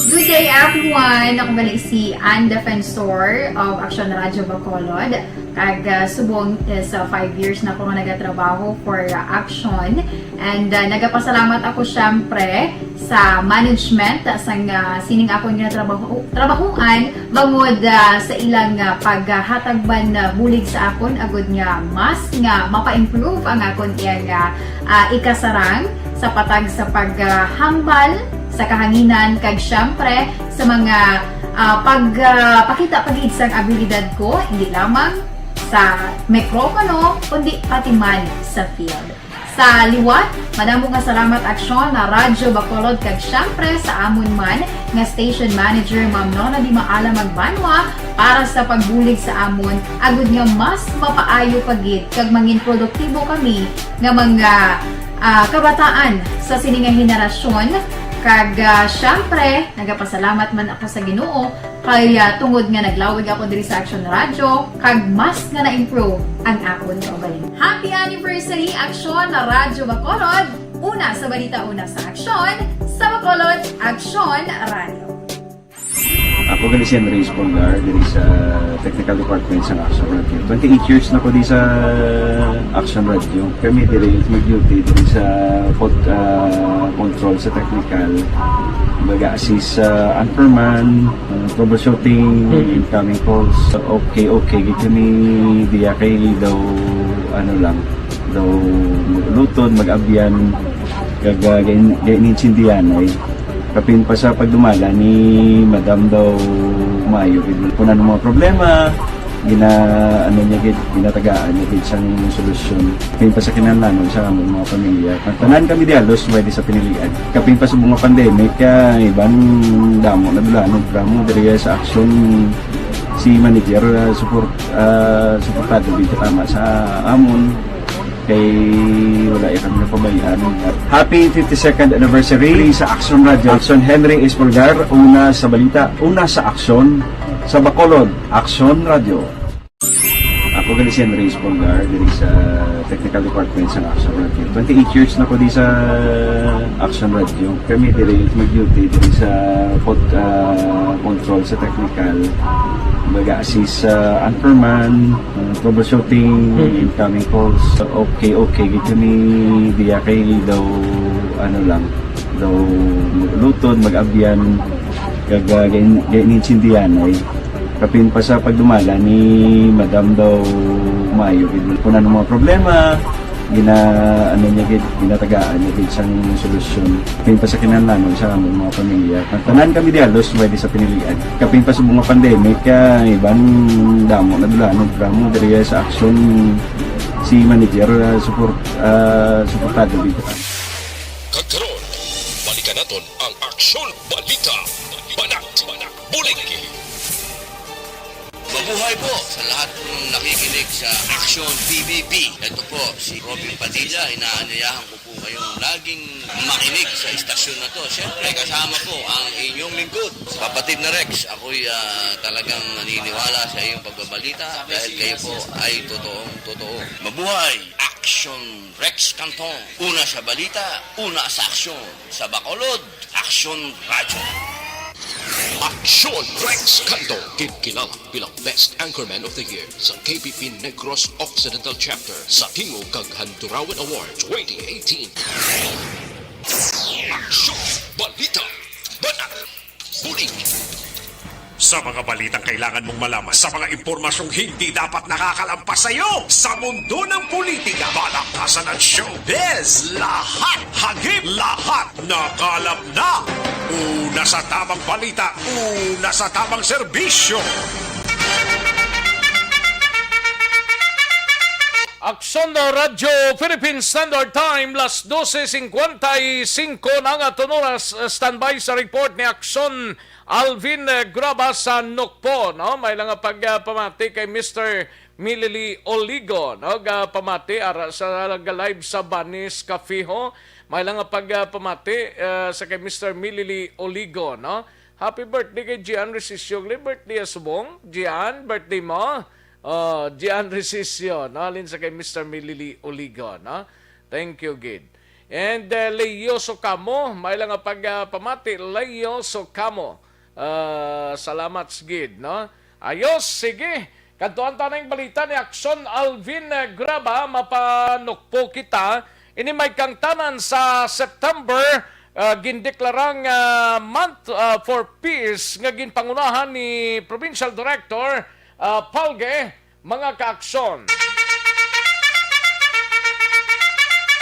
Good day everyone! Ako bali si Ann Defensor of Action Radio Bacolod. Kag subong is 5 years na ako nga nagatrabaho for Action. And nagapasalamat ako syempre sa management sang sining ako nga trabahuan bangod sa ilang paghatagban bulig sa akon agud nga mas nga mapa-improve ang akon iyang ikasarang sa patag sa paghambal sa kahanginan kag syempre sa mga pagpakita pagid sang abilidad ko hindi lamang sa mikropono kundi pati man sa field. Sa liwat, madamo nga salamat Aksyon na Radyo Bacolod kag syempre sa amon man nga station manager Ma'am Nona Di Maala Magbanwa para sa pagbulig sa amon agud nga mas mapaayo pagid kag mangin produktibo kami nga mga kabataan sa sininga henerasyon. Kag syempre, nagapasalamat man ako sa Ginoo kay tungod nga naglawig ako diri sa Action Radio kag mas nga na-improve ang akon kaugalingon. Happy anniversary Action Radyo Bacolod! Una sa balita, una sa aksyon, sa Bacolod Action Radio. Ako gali si Andres Polgar diri sa Technical Department sa Action Radio. 28 years na ko di sa Action Radio. Kami diri mag-duty diri sa control sa technical. Mag-assist sa anchorman, troubleshooting, incoming calls. Okay. Gito ni diya kay daw daw lutod, mag-abyan, ganinsindihan ay kapin pa sa pagdumala ni Madam daw Mayo kung ano mga problema ginatagaan niya gid sang solusyon kapin pa sa kinahanglan sa among mga pamilya tanan kami dialos pwede sa pinilian kapin pa sa mga pandemic ibang damo na dulanog dramo diri sa action si manager suportado gid tama sa amon kay wala kami napabayaan. Happy 52nd anniversary sa Action Radio. Action Henry Espolgar, una sa balita, una sa aksyon, sa Bacolod, Action Radio. Ako gali si Henry Espolgar, diri sa Technical Department sa Action Radio. 28 years na ko di sa Action Radio. Kami diri mag-duty diri sa control sa technical. Mag-assist sa anchorman, troubleshooting, incoming calls. Okay. Gito ni diya kay daw daw lutod, mag-abyan, ganinsindihan ay kapin pa sa pagdumala ni Madam daw Mayo kung ano mga problema ginatagaan niya gid sang solusyon kapin pa sa kinahanglan sa among mga pamilya tanan kami dialos pwede sa pinilian kapin pa sa mga pandemic ibang damo na dulanog dramo diri sa action si manager suportado dito. Kagkaroon, balikan naton ang Aksyon Balita. Banat, bulig. Mabuhay po sa lahat ng nakikinig sa Action PBB. Ito po si Robin Padilla. Inaanyayahan ko po kayong laging makinig sa istasyon na to. Siyempre, kasama po ang inyong lingkod. Kapatid na Rex, ako'y talagang naniniwala sa iyong pagbabalita dahil kayo po ay totoong-totoo. Mabuhay! Action Rex Canton. Una sa balita, una sa aksyon. Sa Bacolod, Action Radio. Aksyon Rex Canto, kilala bilang Best Anchorman of the Year sa KPP Negros Occidental Chapter sa Tingog kag Handurawan Award 2018. Aksyon Balita. Banat. Bulig. Sa mga balitang kailangan mong malaman, sa mga impormasyong hindi dapat nakakalampas sa iyo, sa mundo ng politika, balakasan ng showbiz, lahat hagip, lahat nakalap na. Una sa tamang balita, una sa tamang serbisyo. Aksyon na Radyo Philippine Standard Time, las 12:55 na nga tunuras. Standby sa report ni Aksyon Alvin Graba sa Nukpo. No? May lang pagpamati kay Mr. Milili Oligo. No? Pamati ara sa live sa Banis Cafe ho. May lang nga pamati sa kay Mr. Milili Oligo, no? Happy birthday kay Gian Resisio. Birthday subong. Gian, birthday mo. Gian Resisio, no? Alin sa kay Mr. Milili Oligo, no? Thank you, Gid. And Leo Socamo, may lang nga pamati, Leo Socamo. Salamat, Gid, no? Ayos, sige. Kantuan tanang balita ni Akson Alvin Graba, mapanukpo kita. Ini may kangtanan sa September, gindeklarang month for peace nga ginpangunahan ni Provincial Director Palge, mga kaaksyon.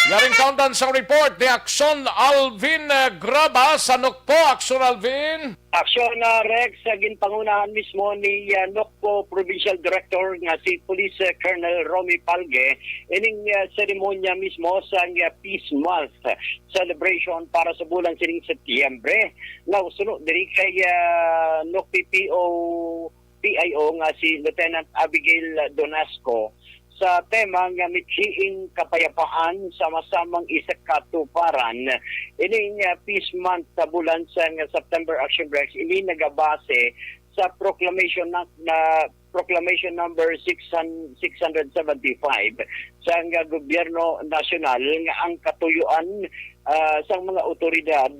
Yaring countdown sa report ni Akson Alvin Graba sa Nukpo. Akson Alvin. Aksyon Rex, ginpangunahan mismo ni Nokpo Provincial Director nga si Police Colonel Romy Palge, ining seremonya mismo sa Peace Month celebration para sa bulan sining Setyembre. Now, sunod diri kay PIO nga si Lieutenant Abigail Donasco sa tema nga mithiing kapayapaan sama-samang isakatuparan. Ining Peace Month sa bulan sa September Action Rex, ini nagabase sa proclamation Proclamation number 675 sa gobyerno nasyonal nga ang katuyuan sa mga otoridad,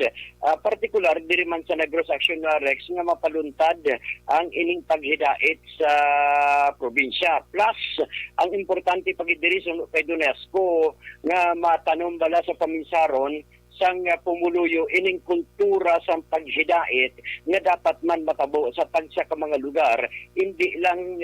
partikular diri man sa Negros Action Rex nga mapaluntad ang ining paghidait sa probinsya. Plus, ang importante pagidiri sa kay Donasco nga matanom bala sa paminsaron sang pumuluyo ining kultura sa paghidait nga dapat man matabo sa tagsa ka mga lugar, hindi lang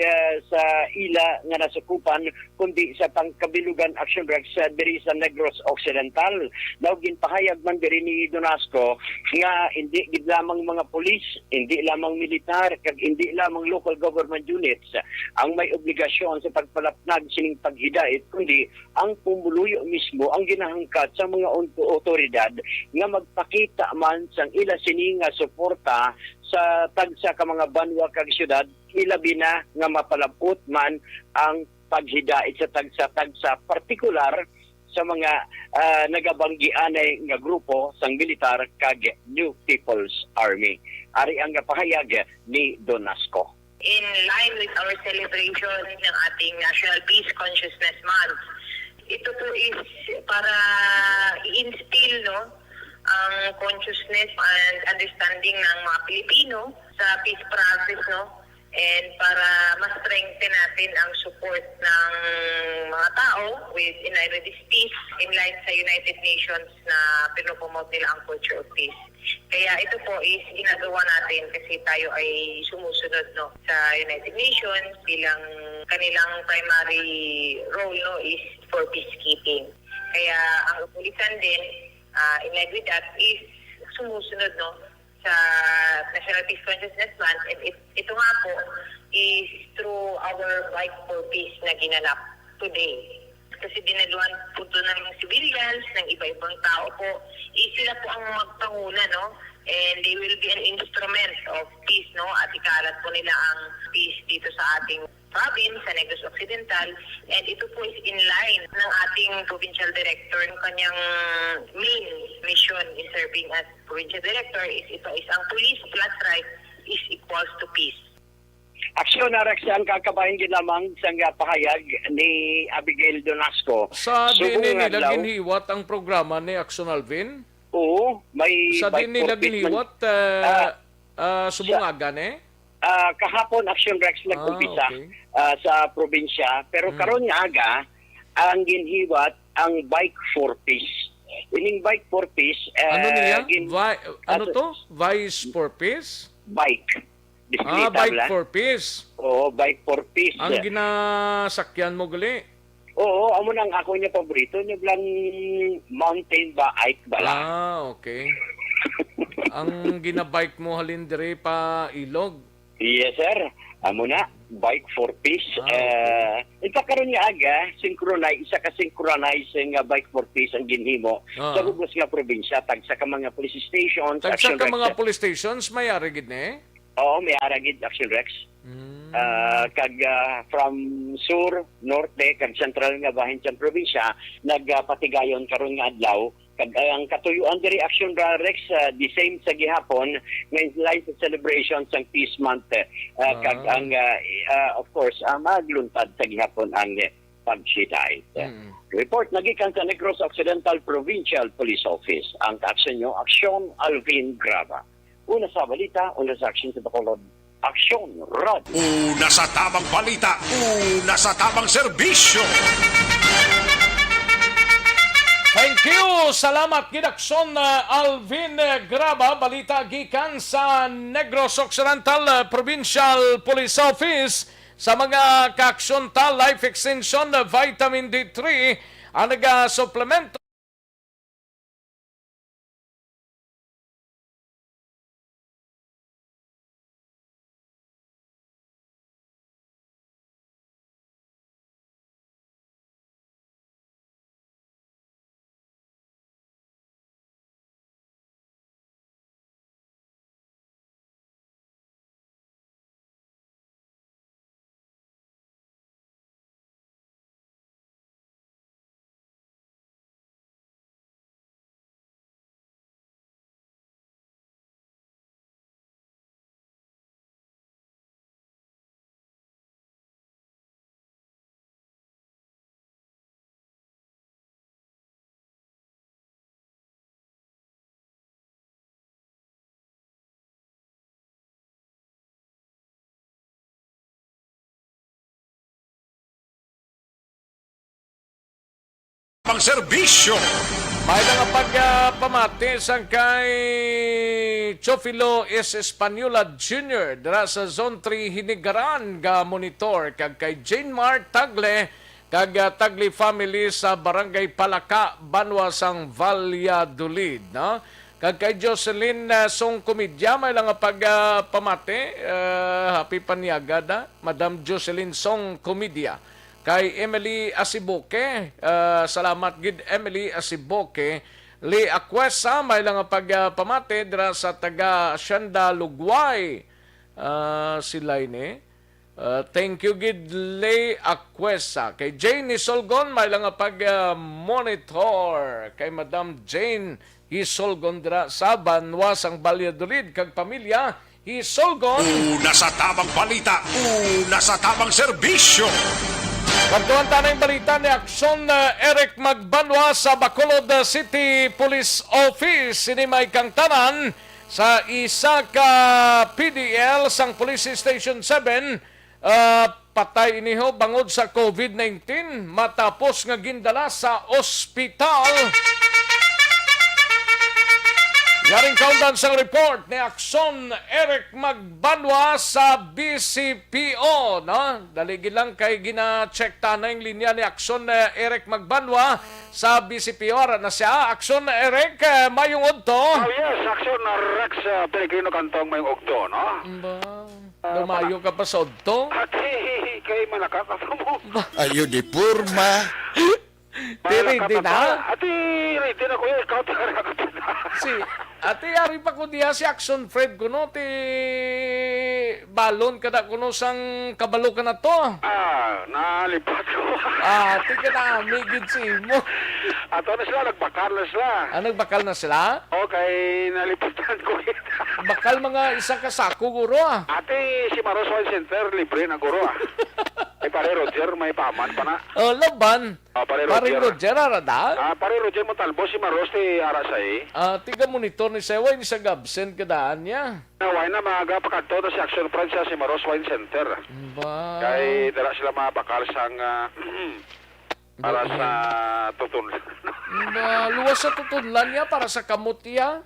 sa ila nga nasukupan kundi sa pangkabilugan Action Rex diri sa Negros Occidental. Daw ginpahayag man diri ni Donasco nga hindi gid lamang mga pulis, hindi lamang militar, kag hindi lamang local government units ang may obligasyon sa pagpalapnag sining paghidait, kundi ang pumuluyo mismo ang ginahangkat sa mga otoridad nga magpakita man sang ila sini nga suporta sa tagsa ka mga banwa kag syudad, ilabi na nga mapalabot man ang paghidait sa tagsa partikular sa mga nagabanggianay nga grupo sang militar kag New People's Army. Ari ang pahayag ni Donasco. In line with our celebration ng ating National Peace Consciousness Month, ito po is para i-instill ang consciousness and understanding ng mga Pilipino sa peace process, and para ma-strengthen natin ang support ng mga tao in line with this peace, in line sa United Nations na pinopromote nila ang culture of peace. Kaya ito po is ginagawa natin kasi tayo ay sumusunod sa United Nations bilang kanilang primary role is for peacekeeping. Kaya ang kapulisan din, in line with that, is sumusunod sa National Peace Consciousness Month, and ito nga po is through our Bike for Peace na ginanap today. Kasi dinaluhan po ito ng civilians, ng iba-ibang tao po, sila po ang magpanguna, and they will be an instrument of peace, at ikalat po nila ang peace dito sa ating province, sa Negros Occidental, and ito po is in line ng ating provincial director. Yung kanyang main mission in serving as provincial director ito is ang police plus right is equals to peace. Aksyon na Rex ang kakabahin din lamang sa pahayag ni Abigail Donasco. Sa din nila ginhiwat ang programa ni Akson Alvin? Oo, may sa din nila ginhiwat subungagan kahapon Action Rex nag-umpisa sa probinsya, pero karon nga aga ang ginhiwat ang Bike for Peace. Ining Bike for Peace ano niya? Vice for Peace? Bike. Bike for Peace. Oo, Bike for Peace. Ang ginasakyan mo gali? Oo, amo nang ako niya paborito niya lang mountain bike bala. Okay. Ang ginabike mo halin dire pa ilog? Yes, sir. Amo na, Bike for Peace. Ito karon niya aga, isa ka synchronize nga Bike for Peace ang ginhimo sa Bugos nga probinsya, tagsa ka mga police stations. Tagsa ka mga police stations, may aragid Oo, may aragid Action Rex. Kag from sur, norte, kag central nga bahin sa probinsya, nagpatigayon karon nga adlaw Ang katuyuan diri Action Rex the same sa gihapon ngayon live celebration sang Peace Month kag ang of course magluntad sa gihapon ang pagsitay. Report nagikan sa Negros Occidental Provincial Police Office ang action nyo Aksyon Alvin Graba. Una sa balita, una sa action sa Bacolod. Aksyon Radio. Una sa tamang balita, una sa tamang serbisyo. Thank you! Salamat Gidakson Alvin Graba, balita gikan sa Negros Occidental Provincial Police Office sa mga kaaksyon ta life extension vitamin D3 ang nag-supplemento Tamang serbisyo. may mga pagpamati sang kay Chofilo S. Espanyola Jr. dira sa Zone 3 Hinigaran ga monitor kag kay Jane Mar Tagle kag Tagle family sa Barangay Palaka, Banwa sang Valladolid, no? Kag kay Jocelyn Song Komedya may lang pagpamati happy panyagada Madam Jocelyn Song Komedya. Kay Emily Asiboke, salamat gid Emily Asiboke. Lee Aquesa, may lang pagpamati dira sa taga Sianda, Lugway. Sila ini. Thank you gid Lee Aquesa. Kay Jane Isolgon, may lang pag-monitor. Kay Madam Jane Isolgon dira sa Banwa sang Valladolid kag pamilya Isolgon. Una sa tamang balita, una sa tamang serbisyo. Pagtuan tanang balita ni Aksyon Eric Magbanwa sa Bacolod City Police Office. Sinimay kang tanan sa isa ka PDL sang Police Station 7. Patay iniho bangod sa COVID-19 matapos nga gindala sa ospital. Yaring kaundan sa report ni Aksyon Eric Magbanwa sa BCPO, no? Daligi lang kay gina-check na yung linya ni Aksyon Eric Magbanwa sa BCPO. Ara na siya. Aksyon Eric, mayong udto. Oh yes, Aksyon Rex Pellegrino Kantong mayong udto, no? Lumayo ka pa sa udto? Ati, kay malakata mo. Ayo di purma. Ready na? Ati, ready na ko yun. Ikaw tarakata na. Ati, ari pa ko diya si Action Fred ko, no? Balon ka na kuno sang kabalo ka na to. Nalipat ko. Ati ka na, migid si mo. Ato na sila, nagbakal na sila. Nagbakal na sila? Okay, nalipatan ko yun. Bakal mga isang kasako, guro Ati, si Maros Wine Center, libre na guro Ay, pare Roger, may paman pa na. Laban. Pare Roger, arada? Pare Roger mo talbo si Maros, ti Arasay. Tiga monitor ni Seway, ni sa Gabsen kadaan niya. Naway na maaga pagkanto na si Action Friends si Maros Wine Center. Kay dala sila mabakal sang para sa tutunlan. Luwas sa tutunlan niya para sa kamot niya?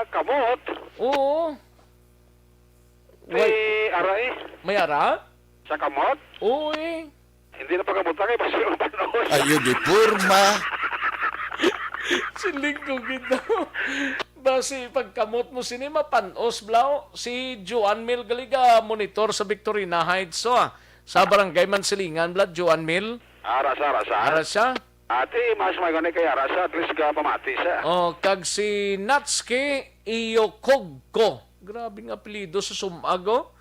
Kamot? Oo. May ara eh. May ara? Sa kamot? Oo eh. Hindi na pagkamot lang eh, basta yung panos. Ayo di purma. Siling ko gito. Basi pagkamot mo sinima panos blaw si Joan Mil Galiga monitor sa Victorina Heights sa Barangay Mansilingan blad Joan Mil. Arasa. Ate mas may ganay kay Arasa at least ka pamati siya. Kag si Natsuki Iyokogko. Grabing apelido sa Sumago.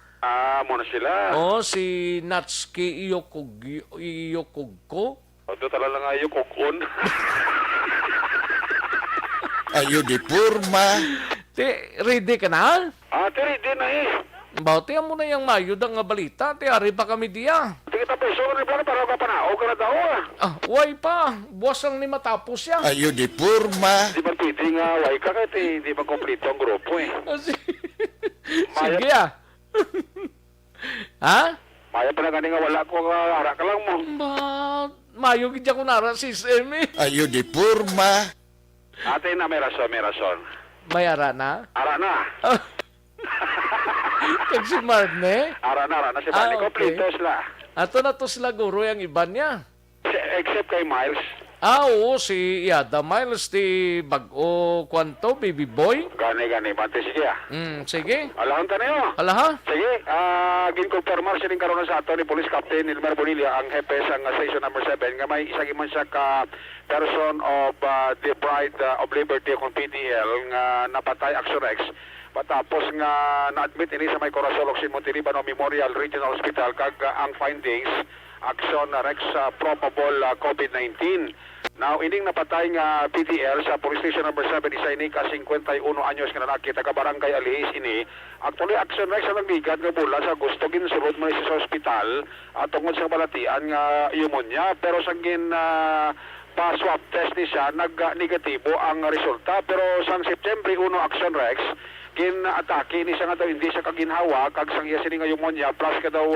Muna sila. Si Natsuki Iyokogko. Ito talaga nga Iyokokon. Ayo di purma. Ti, ready ka na? Ready na eh. Bauti mo na yung mayud ang nga balita. Ti, ari pa kami diya. Tingin tayo, so rin para ka pa na. O ka na daw Way pa. Buwas ang ni matapos ya. Ayo di purma. Di ba pwede nga, way ka kahit di ba kompleto ang grupo eh. Sige ha? Maya pa na nga wala ko ara ka lang mo. Mayo gidya ko nara sis eh. Ayo di purma. Ate na may rason. May ara na? Ara na. Kag si Marne? Ara na. Si Marne, kompleto sila. Ato na to sila guro yung iba niya. Except kay Miles. Oo, si Yada Miles, di Bago, Kwanto, Baby Boy. Gani, bante sige Sige. Alahon ta niyo. Alaha? Sige, ginkonfirmar sining karon sa ato ni Police Captain Elmer Bonilla ang hepe sang station number 7 nga may isa man siya ka person of the Bride of Liberty kung PDL nga napatay Action X. Matapos nga na-admit ini sa may Corazon Locsin Montelibano Memorial Regional Hospital kag ang findings Action Rex probable COVID-19. Now, ining napatay nga PDL sa Police Station number 7 isa ini ka 51 anyos nga lalaki taga Barangay Alihis ini. Actually, Action Rex ang nagbigat nga bula sa gusto ginsulod mo sa hospital tungod sa balatian nga pneumonia pero sanggin pa-swab test ni siya nag-negatibo ang resulta pero sang September 1 Action Rex kin-atake ni siya nga daw hindi siya kaginhawa kag sang iya sini nga pneumonia plus ka daw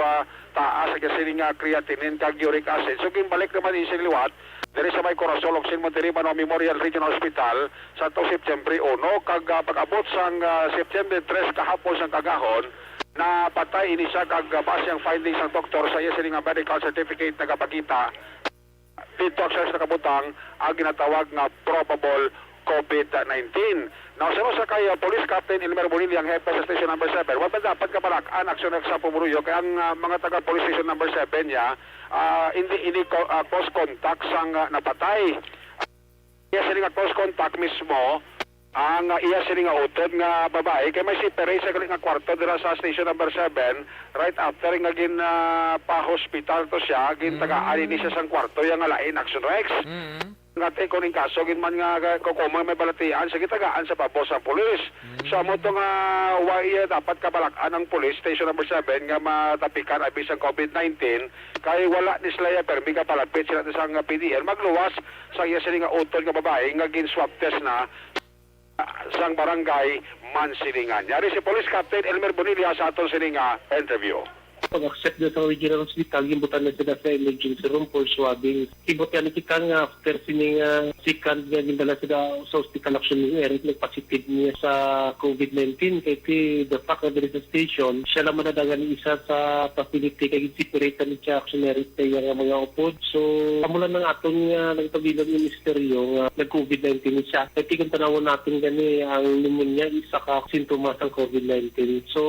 taas sa sini nga creatinine kag uric acid so ginbalik naman ni liwat diri sa may Corazon Locsin Montelibano Memorial Regional Hospital sa September 1 kag pag-abot sang September 3 kahapon sang kagahon na patay ini siya kag base ang findings ng doktor sa iya sini nga medical certificate nagapakita dito sa kabutang ang ginatawag nga probable COVID-19. Now, sa kay Police Captain Elmer Bonilla ang hepe sa station number 7, wala dapat kapalakan aksyon sa Pumuruyo kaya ang mga taga police station number 7 niya hindi close contact sang napatay. Iya sila nga close contact mismo ang iya sila nga utod nga babae kay may separate sa galing nga kwarto dira sa station number 7 right after nga gin pa-hospital to siya gin taga-ani ni siya sang kwarto yang nga lain Action Rex. Nga te kuning kaso gin man nga kukumang may balatian sa gitagaan sa papos sa pulis. Sa mo to nga why dapat kabalakan ang police station number 7 nga matapikan abi sa COVID-19 kay wala ni sila permi ka palapit sila sa nga PDL magluwas sa iya sila nga utod nga babae nga gin swab test na sang barangay Mansilingan. Yari si Police Captain Elmer Bonilla sa aton sini nga interview. Pag-accept na sa regional hospital, gimbutan na sila sa emergency room for swabbing. Ibot yan kita nga after sining second nga gindala sila sa hospital action ni Eric nag-positive niya sa COVID-19 kaya the fact na there is a station, siya lang manadagan isa sa facility kaya separate ni siya action Eric kaya nga mga upod. So, kamulan ng atong nagtabilang ministeryo nga nag-COVID-19 siya. Kaya tigong tanawon natin gani ang pneumonia isa ka sintomas ng COVID-19. So,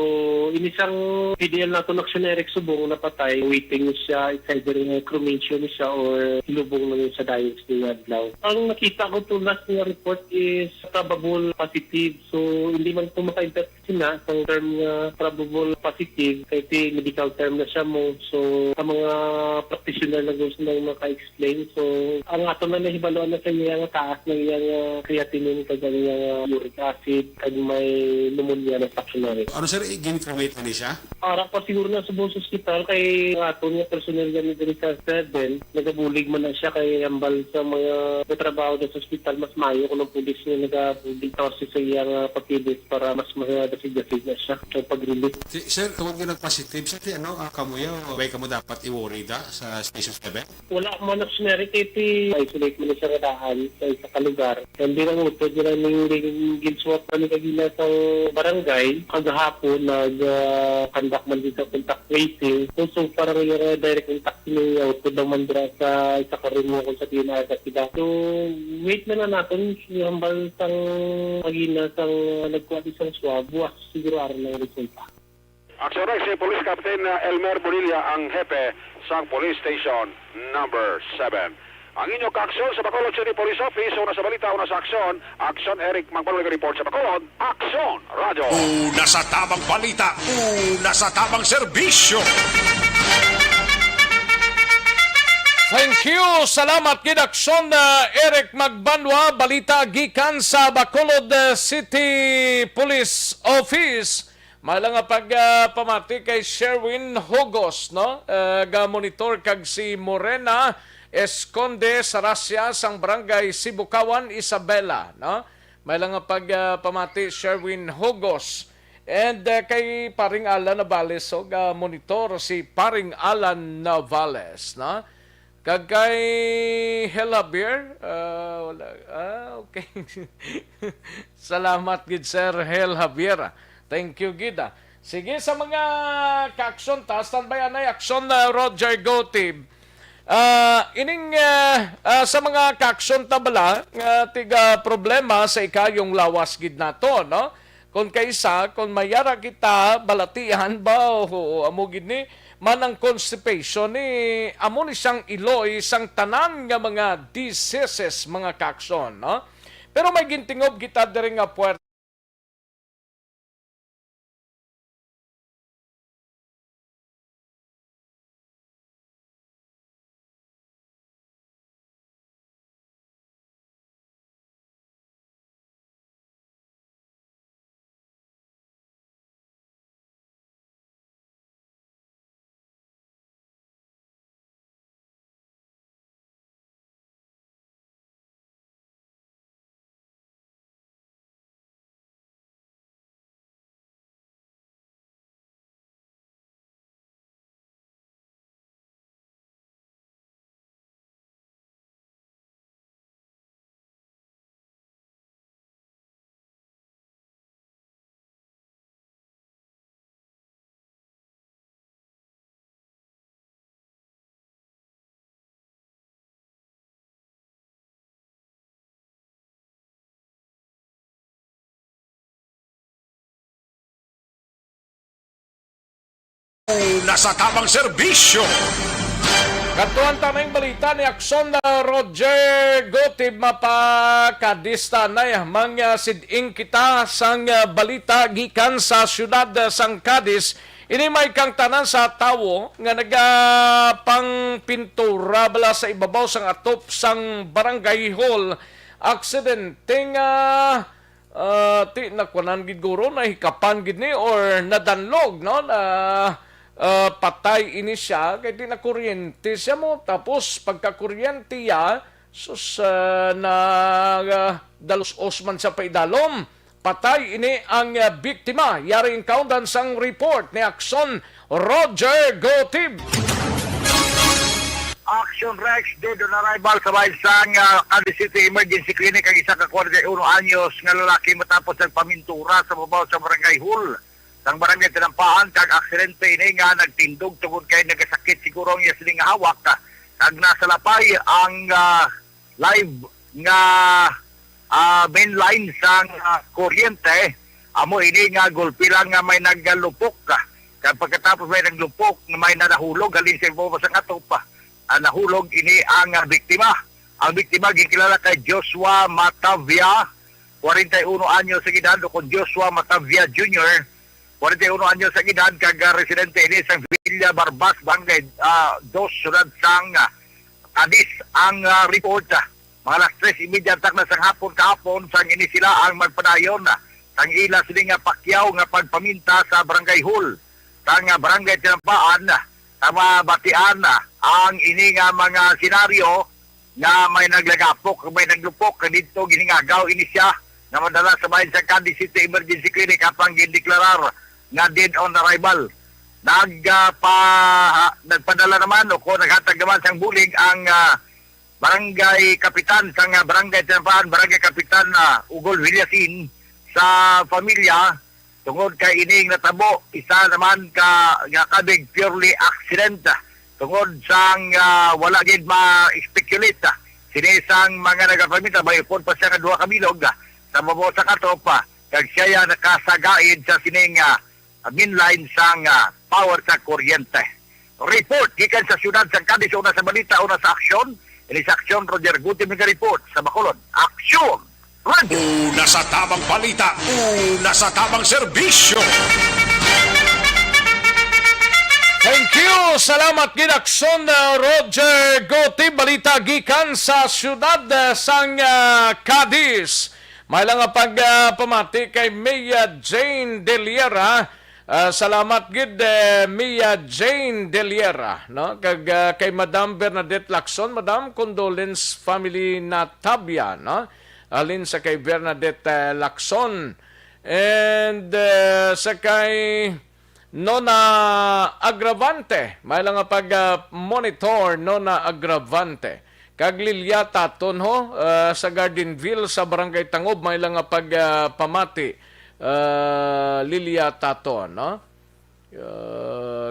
inisang PDL nato action Eric Subong napatay, waiting siya, it's either cremation siya or ilubong na sa diocese ni Adlaw. Ang nakita ko to last nga report is probable positive. So, hindi man ito maka-interpret na sa term nga probable positive kahit medical term na siya mo. So, ang mga practitioner na gusto nang maka-explain. So, ang ato na nahibaluan na sa iya nga taas ng iya nga creatinine kag iya uric acid kag may pneumonia na fractionary. Ano sir, i-ginfirmate na siya? Para pa siguro na sa hospital kay aton nga personel gani diri sa 7 nagabulig man na siya kay ambal sa mga trabaho sa hospital mas mayo kung ang pulis nga nagabulig kasi sa iyang pagkibit para mas madasig-dasig na siya sa pag-relief. Sir, tawag nga nag-positive sa kamuya o way ka mo dapat i-worry da sa Station 7? Wala man na sinari kay isolate mo na siya kadaan sa isa ka lugar. Hindi lang utod nila ng ginswap na kagila sa barangay kagahapon nag-conduct man din sa contact tracing. So parang yung direct contact niya utod ng mandra sa isa ka rin mo kung sa tinagad sila. So wait na natin yung hambal sang magina sang nagkuha isang swab. Buwas siguro araw ng resulta. Action Rex, si Police Captain Elmer Bonilla ang hepe sa Police Station number 7. Ang inyong kaaksyon sa Bacolod City Police Office, una sa balita, una sa aksyon, Action Eric Magbalulig report sa Bacolod, Action Radio. Una sa tamang balita, una sa tamang serbisyo. Thank you. Salamat Gidakson Eric Magbanwa, balita gikan sa Bacolod City Police Office. Malang nga pamati kay Sherwin Hogos, no? Ga-monitor kag si Morena Esconde Sarasya sang Barangay Sibukawan, Isabela, no? Malang nga pamati Sherwin Hogos. And kay Paring Alan Navales, so ga-monitor si Paring Alan Navales, no? Kag kay Hela Beer, wala. Okay. Salamat gid Sir Hel Javier. Thank you gida. Sige sa mga ka-aksyon ta, standby anay aksyon na Roger Gotib. Sa mga ka-aksyon ta bala tiga problema sa ikayong lawas gid nato, no? Kung kaysa kung mayara kita balatihan ba o amo gid ni manang constipation ni amo ni siyang iloy sang tanan nga mga diseases mga ka-aksyon, no? Pero may gintingob kita diri nga puwerta Nasa tamang serbisyo. Katuan tanang balita ni Akson na Roger Gotib mapakadista na mga siding kita sang balita gikan sa syudad sang Cadiz. Ini may kang tanan sa tawo nga nagapang pintura bala sa ibabaw sang atop sang barangay hall. Aksidente nga ti nakunan gid guro na hikapan gid ni or nadanlog, no? Patay ini siya kay di na kuryente siya mo tapos pagka-kuryente ya sus dalos osman sa paidalom patay ini ang biktima yari encounter sang report ni Akson Roger Gotib. Action Rex dead on arrival sa baysang Cadiz City Emergency Clinic ang isa ka 41 anyos nga lalaki matapos nagpamintura sa babaw sa barangay hall sang barangay Tinampaan kag aksidente ini nga nagtindog tungod kay nagasakit siguro niya sining hawak kag nasa lapay ang live nga main line sang kuryente amo ini nga gulpi lang nga may naggalupok kag pagkatapos may naglupok nga may nahulog galin sa babaw sa atop nahulog ini ang biktima gikilala kay Joshua Matavia 41 anyos sa edad o kung Joshua Matavia Jr. 41 anyos sa edad kag residente ini sa Villa Barbas, Barangay 2, Syudad sang Cadiz ang report. Mga alas 3:30 na sang hapon kahapon sang ini sila ang magpadayon sang ila sila nga pakyaw nga pagpaminta sa barangay hall sang barangay Tinampaan sa mabatian ang ini nga mga senaryo nga may naglagapok, may naglupok dito giningagaw ini siya na madala sa bayan sa Cadiz City Emergency Clinic kapang gindeklarar nga dead on arrival. Nagpadala naman o kung naghatag naman sang bulig ang barangay kapitan sang barangay Tinampaan, barangay kapitan Ugol Villasin sa pamilya tungod kay ining natabo isa naman ka kabig purely accident tungod sang wala gid ma-speculate sinisang mga nagapaminta may upon pa siya nga duha ka bilog sa babaw sa katopa kag siya nakasagaid sa sining mainline sang power sa kuryente. Report gikan sa syudad sa Cadiz una sa balita una sa aksyon ini sa aksyon Roger Gotib nga report sa Bacolod. Aksyon! Una sa tamang balita, una sa tamang serbisyo. Thank you. Salamat ginakson Roger Goti, balita gikan sa syudad sang Cadiz. May lang pagpamati kay Mia Jane Deliera. Salamat gid Mia Jane Deliera, no? Kag kay Madam Bernadette Lacson, Madam, condolence family na Tabia, no? Alin sa kay Bernadette Lacson. And sa kay Nona Agravante, may lang pag-monitor Nona Agravante. Kag Lilia Taton ho, sa Gardenville, sa Barangay Tangob, may lang pamati Lilia Taton, no?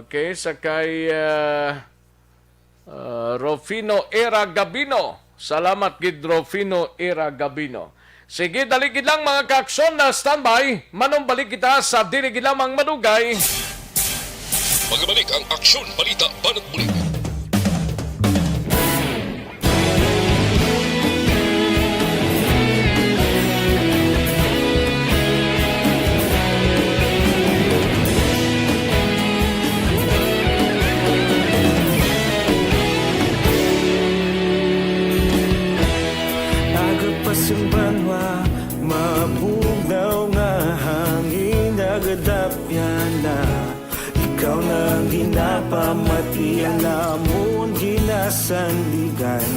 Okay, sa kay Rofino Era Gabino. Salamat gid Rofino Era Gabino. Sige, daligid lang mga kaakson na standby. Manong balik kita sa diligid lamang madugay. Magbalik ang Aksyon Balita Banat Bulig. Agapasumbanwa, mabugnaw nga hangin nagadapyan na. Ikaw nang ginapamatian namon ginasandigan.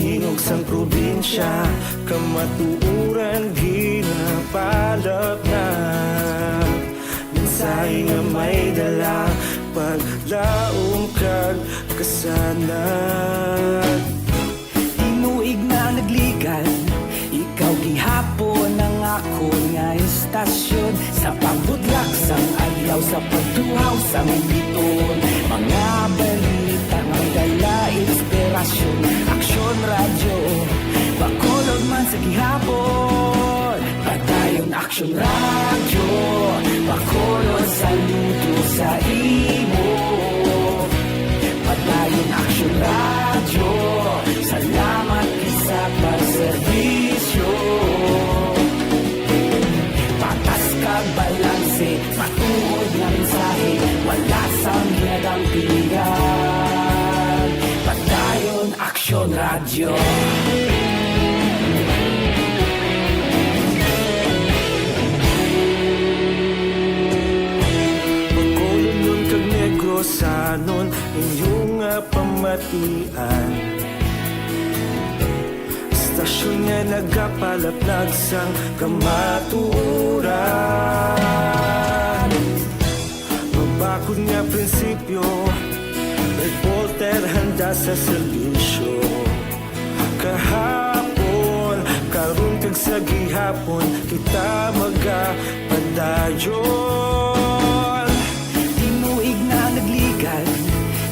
Tingog sang probinsya, kamatuuran ginapalap na. Minsay nga may dala, paglaom kag kasanan. Inuig na nagligan, ikaw gihapon ang ako nga istasyon. Sa pagbudlak sang adlaw, sa pagtuhaw sang biton. Mga balita nga dala inspirasyon. Aksyon radyo, Bacolod man sa gihapon. Padayon Aksyon radyo, Bacolod saludo sa imo. Padayon Aksyon radyo, salamat sa pagserbisyo. Patas kag balanse, matuod na mensahe, wala sang ginadang pilihan. Padayon Aksyon radyo. Bacolod nun kag Negros anon inyong pamatian. Stasyon nga nagapalaplag sang kamaturan. Mabakod nga prinsipyo, reporter handa sa serbisyo. Kahapon, karon kag sa gihapon, kita magapadayon. Tinuig na nagligan,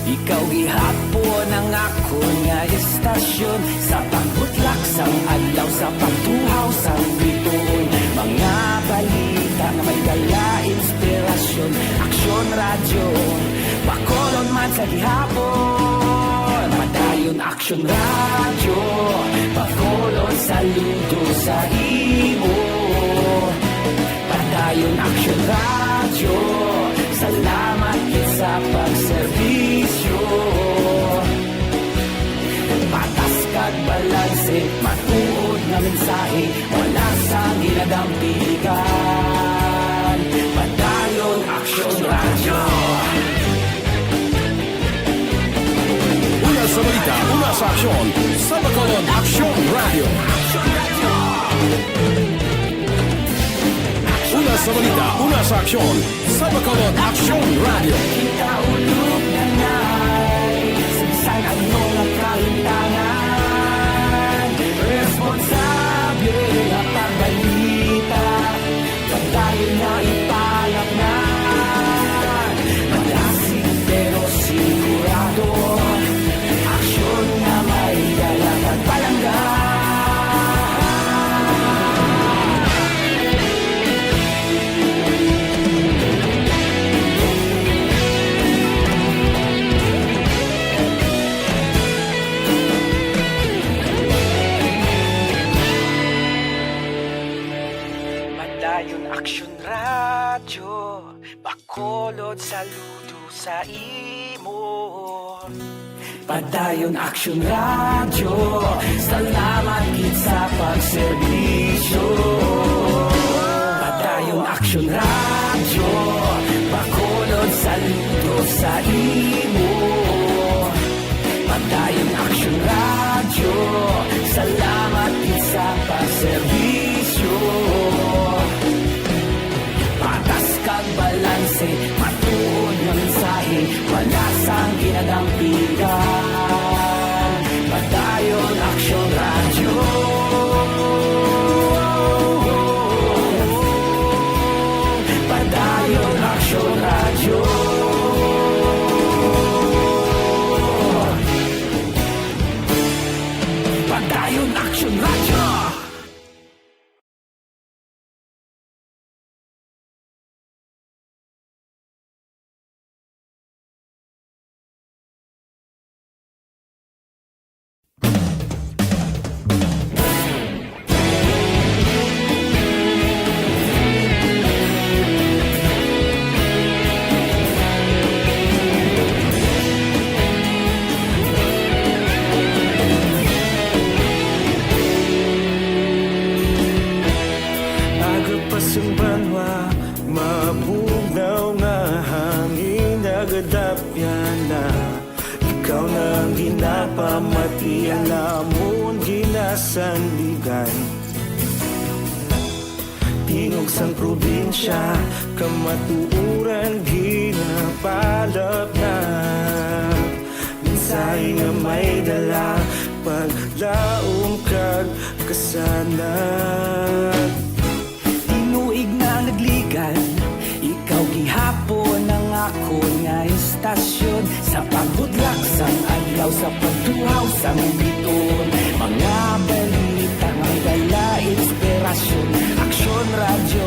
ikaw gihapon ang ako nga istasyon. Sa pagbutlak sang adlaw, sa pagtuhaw sang biton. Mga balita na may dala inspirasyon. Aksyon radyo, Bacolod man sa gihapon. Padayon Aksyon radyo, Bacolod saludo sa imo. Padayon Aksyon radyo, salamat sa pagserbisyo. Patas kag balanse, matuod na mensahe, wala sa ginadang pilihan. Padayon Aksyon radyo. Una sa balita, una sa aksyon, sa Bacolod Aksyon Radio. Una sa balita, una sa aksyon, sa Bacolod Aksyon Radio. Kita ulog na na'y sinsan ang mga kahintangan. Responsable na pagbalita, pagdayon na ipalap na. Malasig pero sigurado, aksyon na may dalang at palanggan. Padayon Aksyon radyo. Bacolod saludo sa imo. Padayon Action Radio, salamat gid sa pagserbisyo. Padayon Action Radio, Bacolod saludo sa imo. Padayon Action Radio, salamat gid sa pagserbisyo. Patas kag balanse, matuod nga mensahe, wala sang ginadampigan. Padayon Action Radio. Padayon Action Radio. Padayon Action Radio. Agapasang banwa, mabugaw nga hangin nagadapyan na. Ikaw na ang ginapamatian, lamon ginasandigan. Tingog sang probinsya, kamatuuran ginapalap na. Minsay nga may dala, paglaom kag kasanat. Tinuig na nagligan, ikaw gihapon ang ako nga istasyon. Sa pagudlak sang adlaw, sa pagtuhaw sang biton. Mga balita may dala inspirasyon. Action Radio,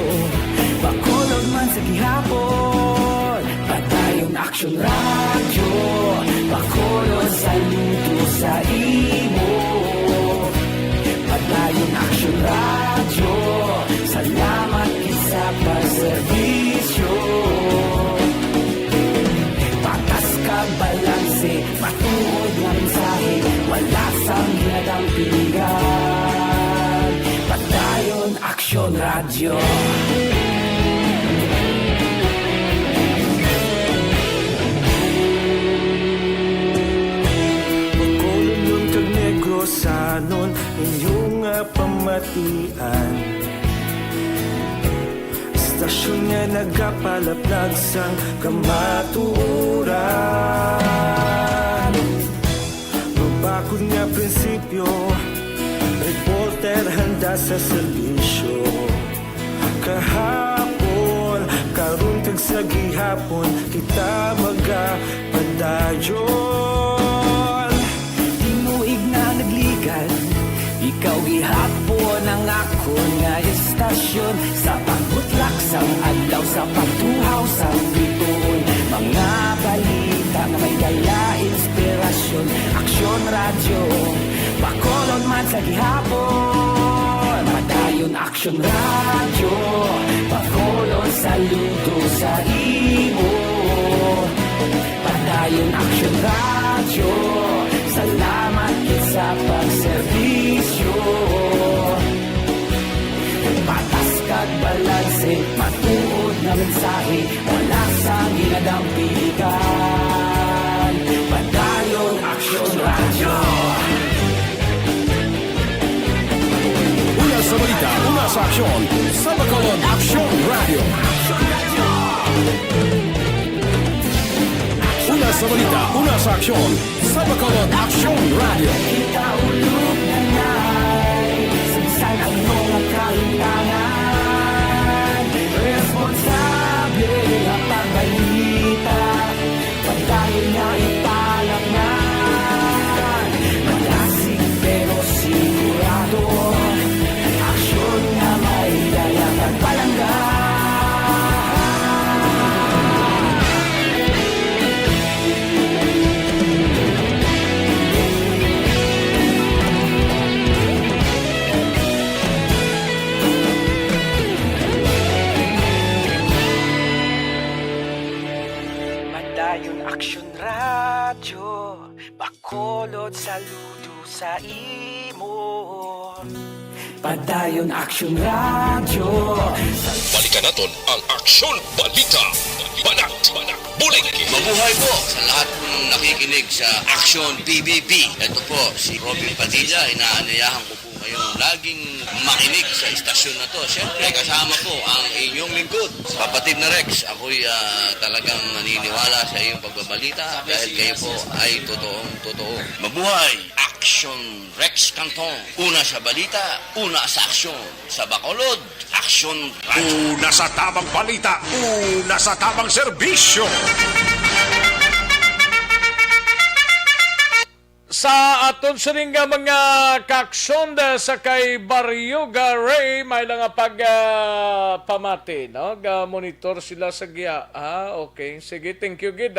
Bacolod man sa gihapon. Padayon Action Radio, Bacolod saludo sa imo. Padayon Action Radio, salamat sa pagserbisyo. Patas kag balanse, matuod nga mensahe, wala sang ginadampigan. Padayon Action Radio. Bacolod nun kag Negros sanon, inyong pamatian. Istasyon nga nagapalaplag sang kamatuuran. Mabakod nga prinsipyo, reporter handa sa serbisyo. Kahapon, karon kag sa gihapon, kita magapadayon. Tinuig na nagligan, ikaw gihapon ang ako nga istasyon. Sa pagbutlak sang adlaw, sa pagtuhaw sang biton. Mga balita na may dala inspirasyon. Action Radio, Bacolod man sa gihapon. Padayon Action Radio, Bacolod saludo sa imo. Padayon Action Radio, salamat sa pagserbisyo. Patas kag balanse, matuod na mensahe, wala sang ginadampigan. Padayon Action Radio. Una sa balita, una sa aksyon, sa Bacolod Action Radio. Una sa balita, una sa aksyon, sa Bacolod Action Radio. Kita ulog na na'y sagsay ang mga kalintangan. Responsable na pagbalita, pagdayon na ipalak na. Malasig pero sigurado, aksyon na may dalang at palangga. Bacolod, saludo sa imo. Padayon Action Radio. Balikan naton ang Aksyon Balita. Banat Bulig. Mabuhay po sa lahat po ng nakikinig sa Action PBB. Ito po si Robin Padilla. Inaanyayahan ko po kayong laging makinig sa istasyon na to. Siyempre kasama po ang inyong lingkod. Kapatid na Rex, ako'y talagang naniniwala sa iyong pagbabalita dahil kayo po ay totoong-totoo. Mabuhay! Action Rex Cantong. Una sa balita, una sa aksyon. Sa Bacolod, Action Radio. Una sa tamang balita, una sa tamang serbisyo. Sa aton sining mga kaaksyon sa kay Baryoga Ray, may lang pamati, no? Monitor sila sa giya. Okay. Sige, thank you, gid.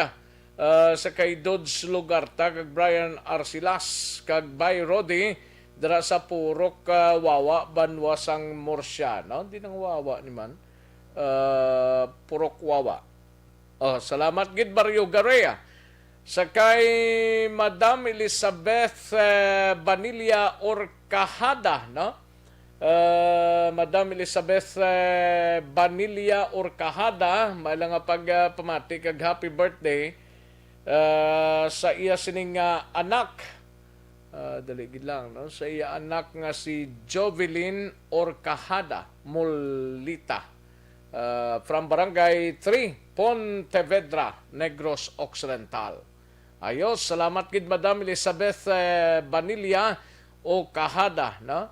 Sa kay Dodge Lugarta, kag Brian Arsilas, kag Bay Rodi, dara sa Purok Wawa, Banwasang Morsya, no? Di nang Wawa ni man. Purok Wawa. Salamat, gid Baryoga Ray, Sa kay Madam Elizabeth Banilla Orcajada, no? Madam Elizabeth Banilla Orcajada, may lang pagpamati kag happy birthday sa iya sining anak. Daligid lang, no? Sa iya anak nga si Jovelyn Orcajada Molita, from Barangay 3, Pontevedra, Negros Occidental. Ayos, salamat gid Madam Elizabeth Banilla o Kahada, no?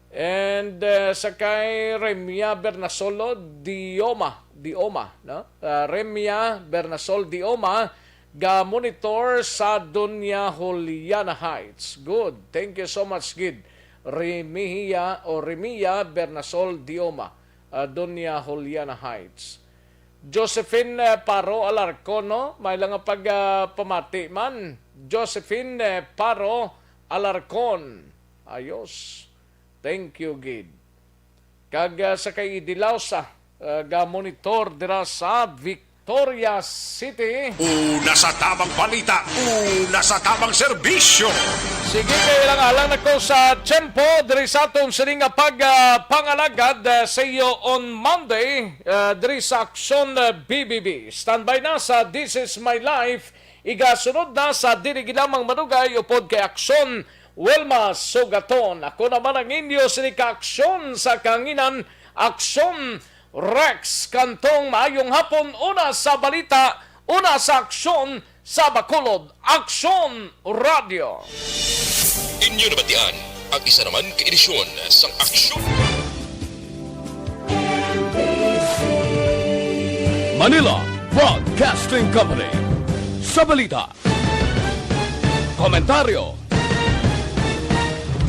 And sa kay Remia Bernasolo Dioma, no? Remia Bernasol Dioma, ga monitor sa Doña Juliana Heights. Good. Thank you so much, gid. Remia Bernasol Dioma, Doña Juliana Heights. Josephine Paro Alarcon, no? May lang pamati man. Josephine Paro Alarcon. Ayos. Thank you, gid. Kag sa kay Idilausa, ga monitor dira sa Victoria City. Una sa tamang balita, una sa tamang serbisyo. Sige, kailangan ako sa tiyempo diri sa atong sining pagpangalagad sa iyo on Monday diri sa Aksyon BBB. Standby na sa This Is My Life. Igasunod na sa diri ginamang madugay upod kay Aksyon Wilma Sugaton. Ako naman ang inyo sining ka-aksyon sa kanginan, Aksyon Rex Cantong. Maayong hapon, una sa balita, una sa aksyon sa Bacolod, Aksyon Radio. Inyo nabatian ang isa naman ka-edisyon sang Aksyon. Manila Broadcasting Company. Sa balita, komentaryo,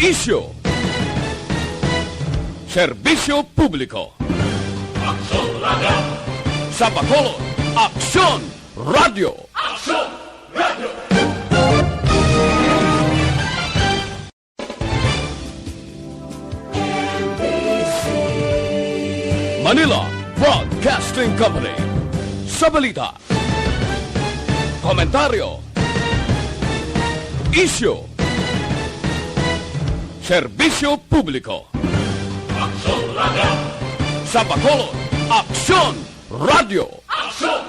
isyu, serbisyo publiko. Aksyon Radio. Sa Bacolod, Aksyon Radio. Aksyon Radio. Manila Broadcasting Company. Sa balita, komentaryo, isyu, serbisyo publiko. Aksyon Radio. Sa Bacolod, Aksyon Radio. Aksyon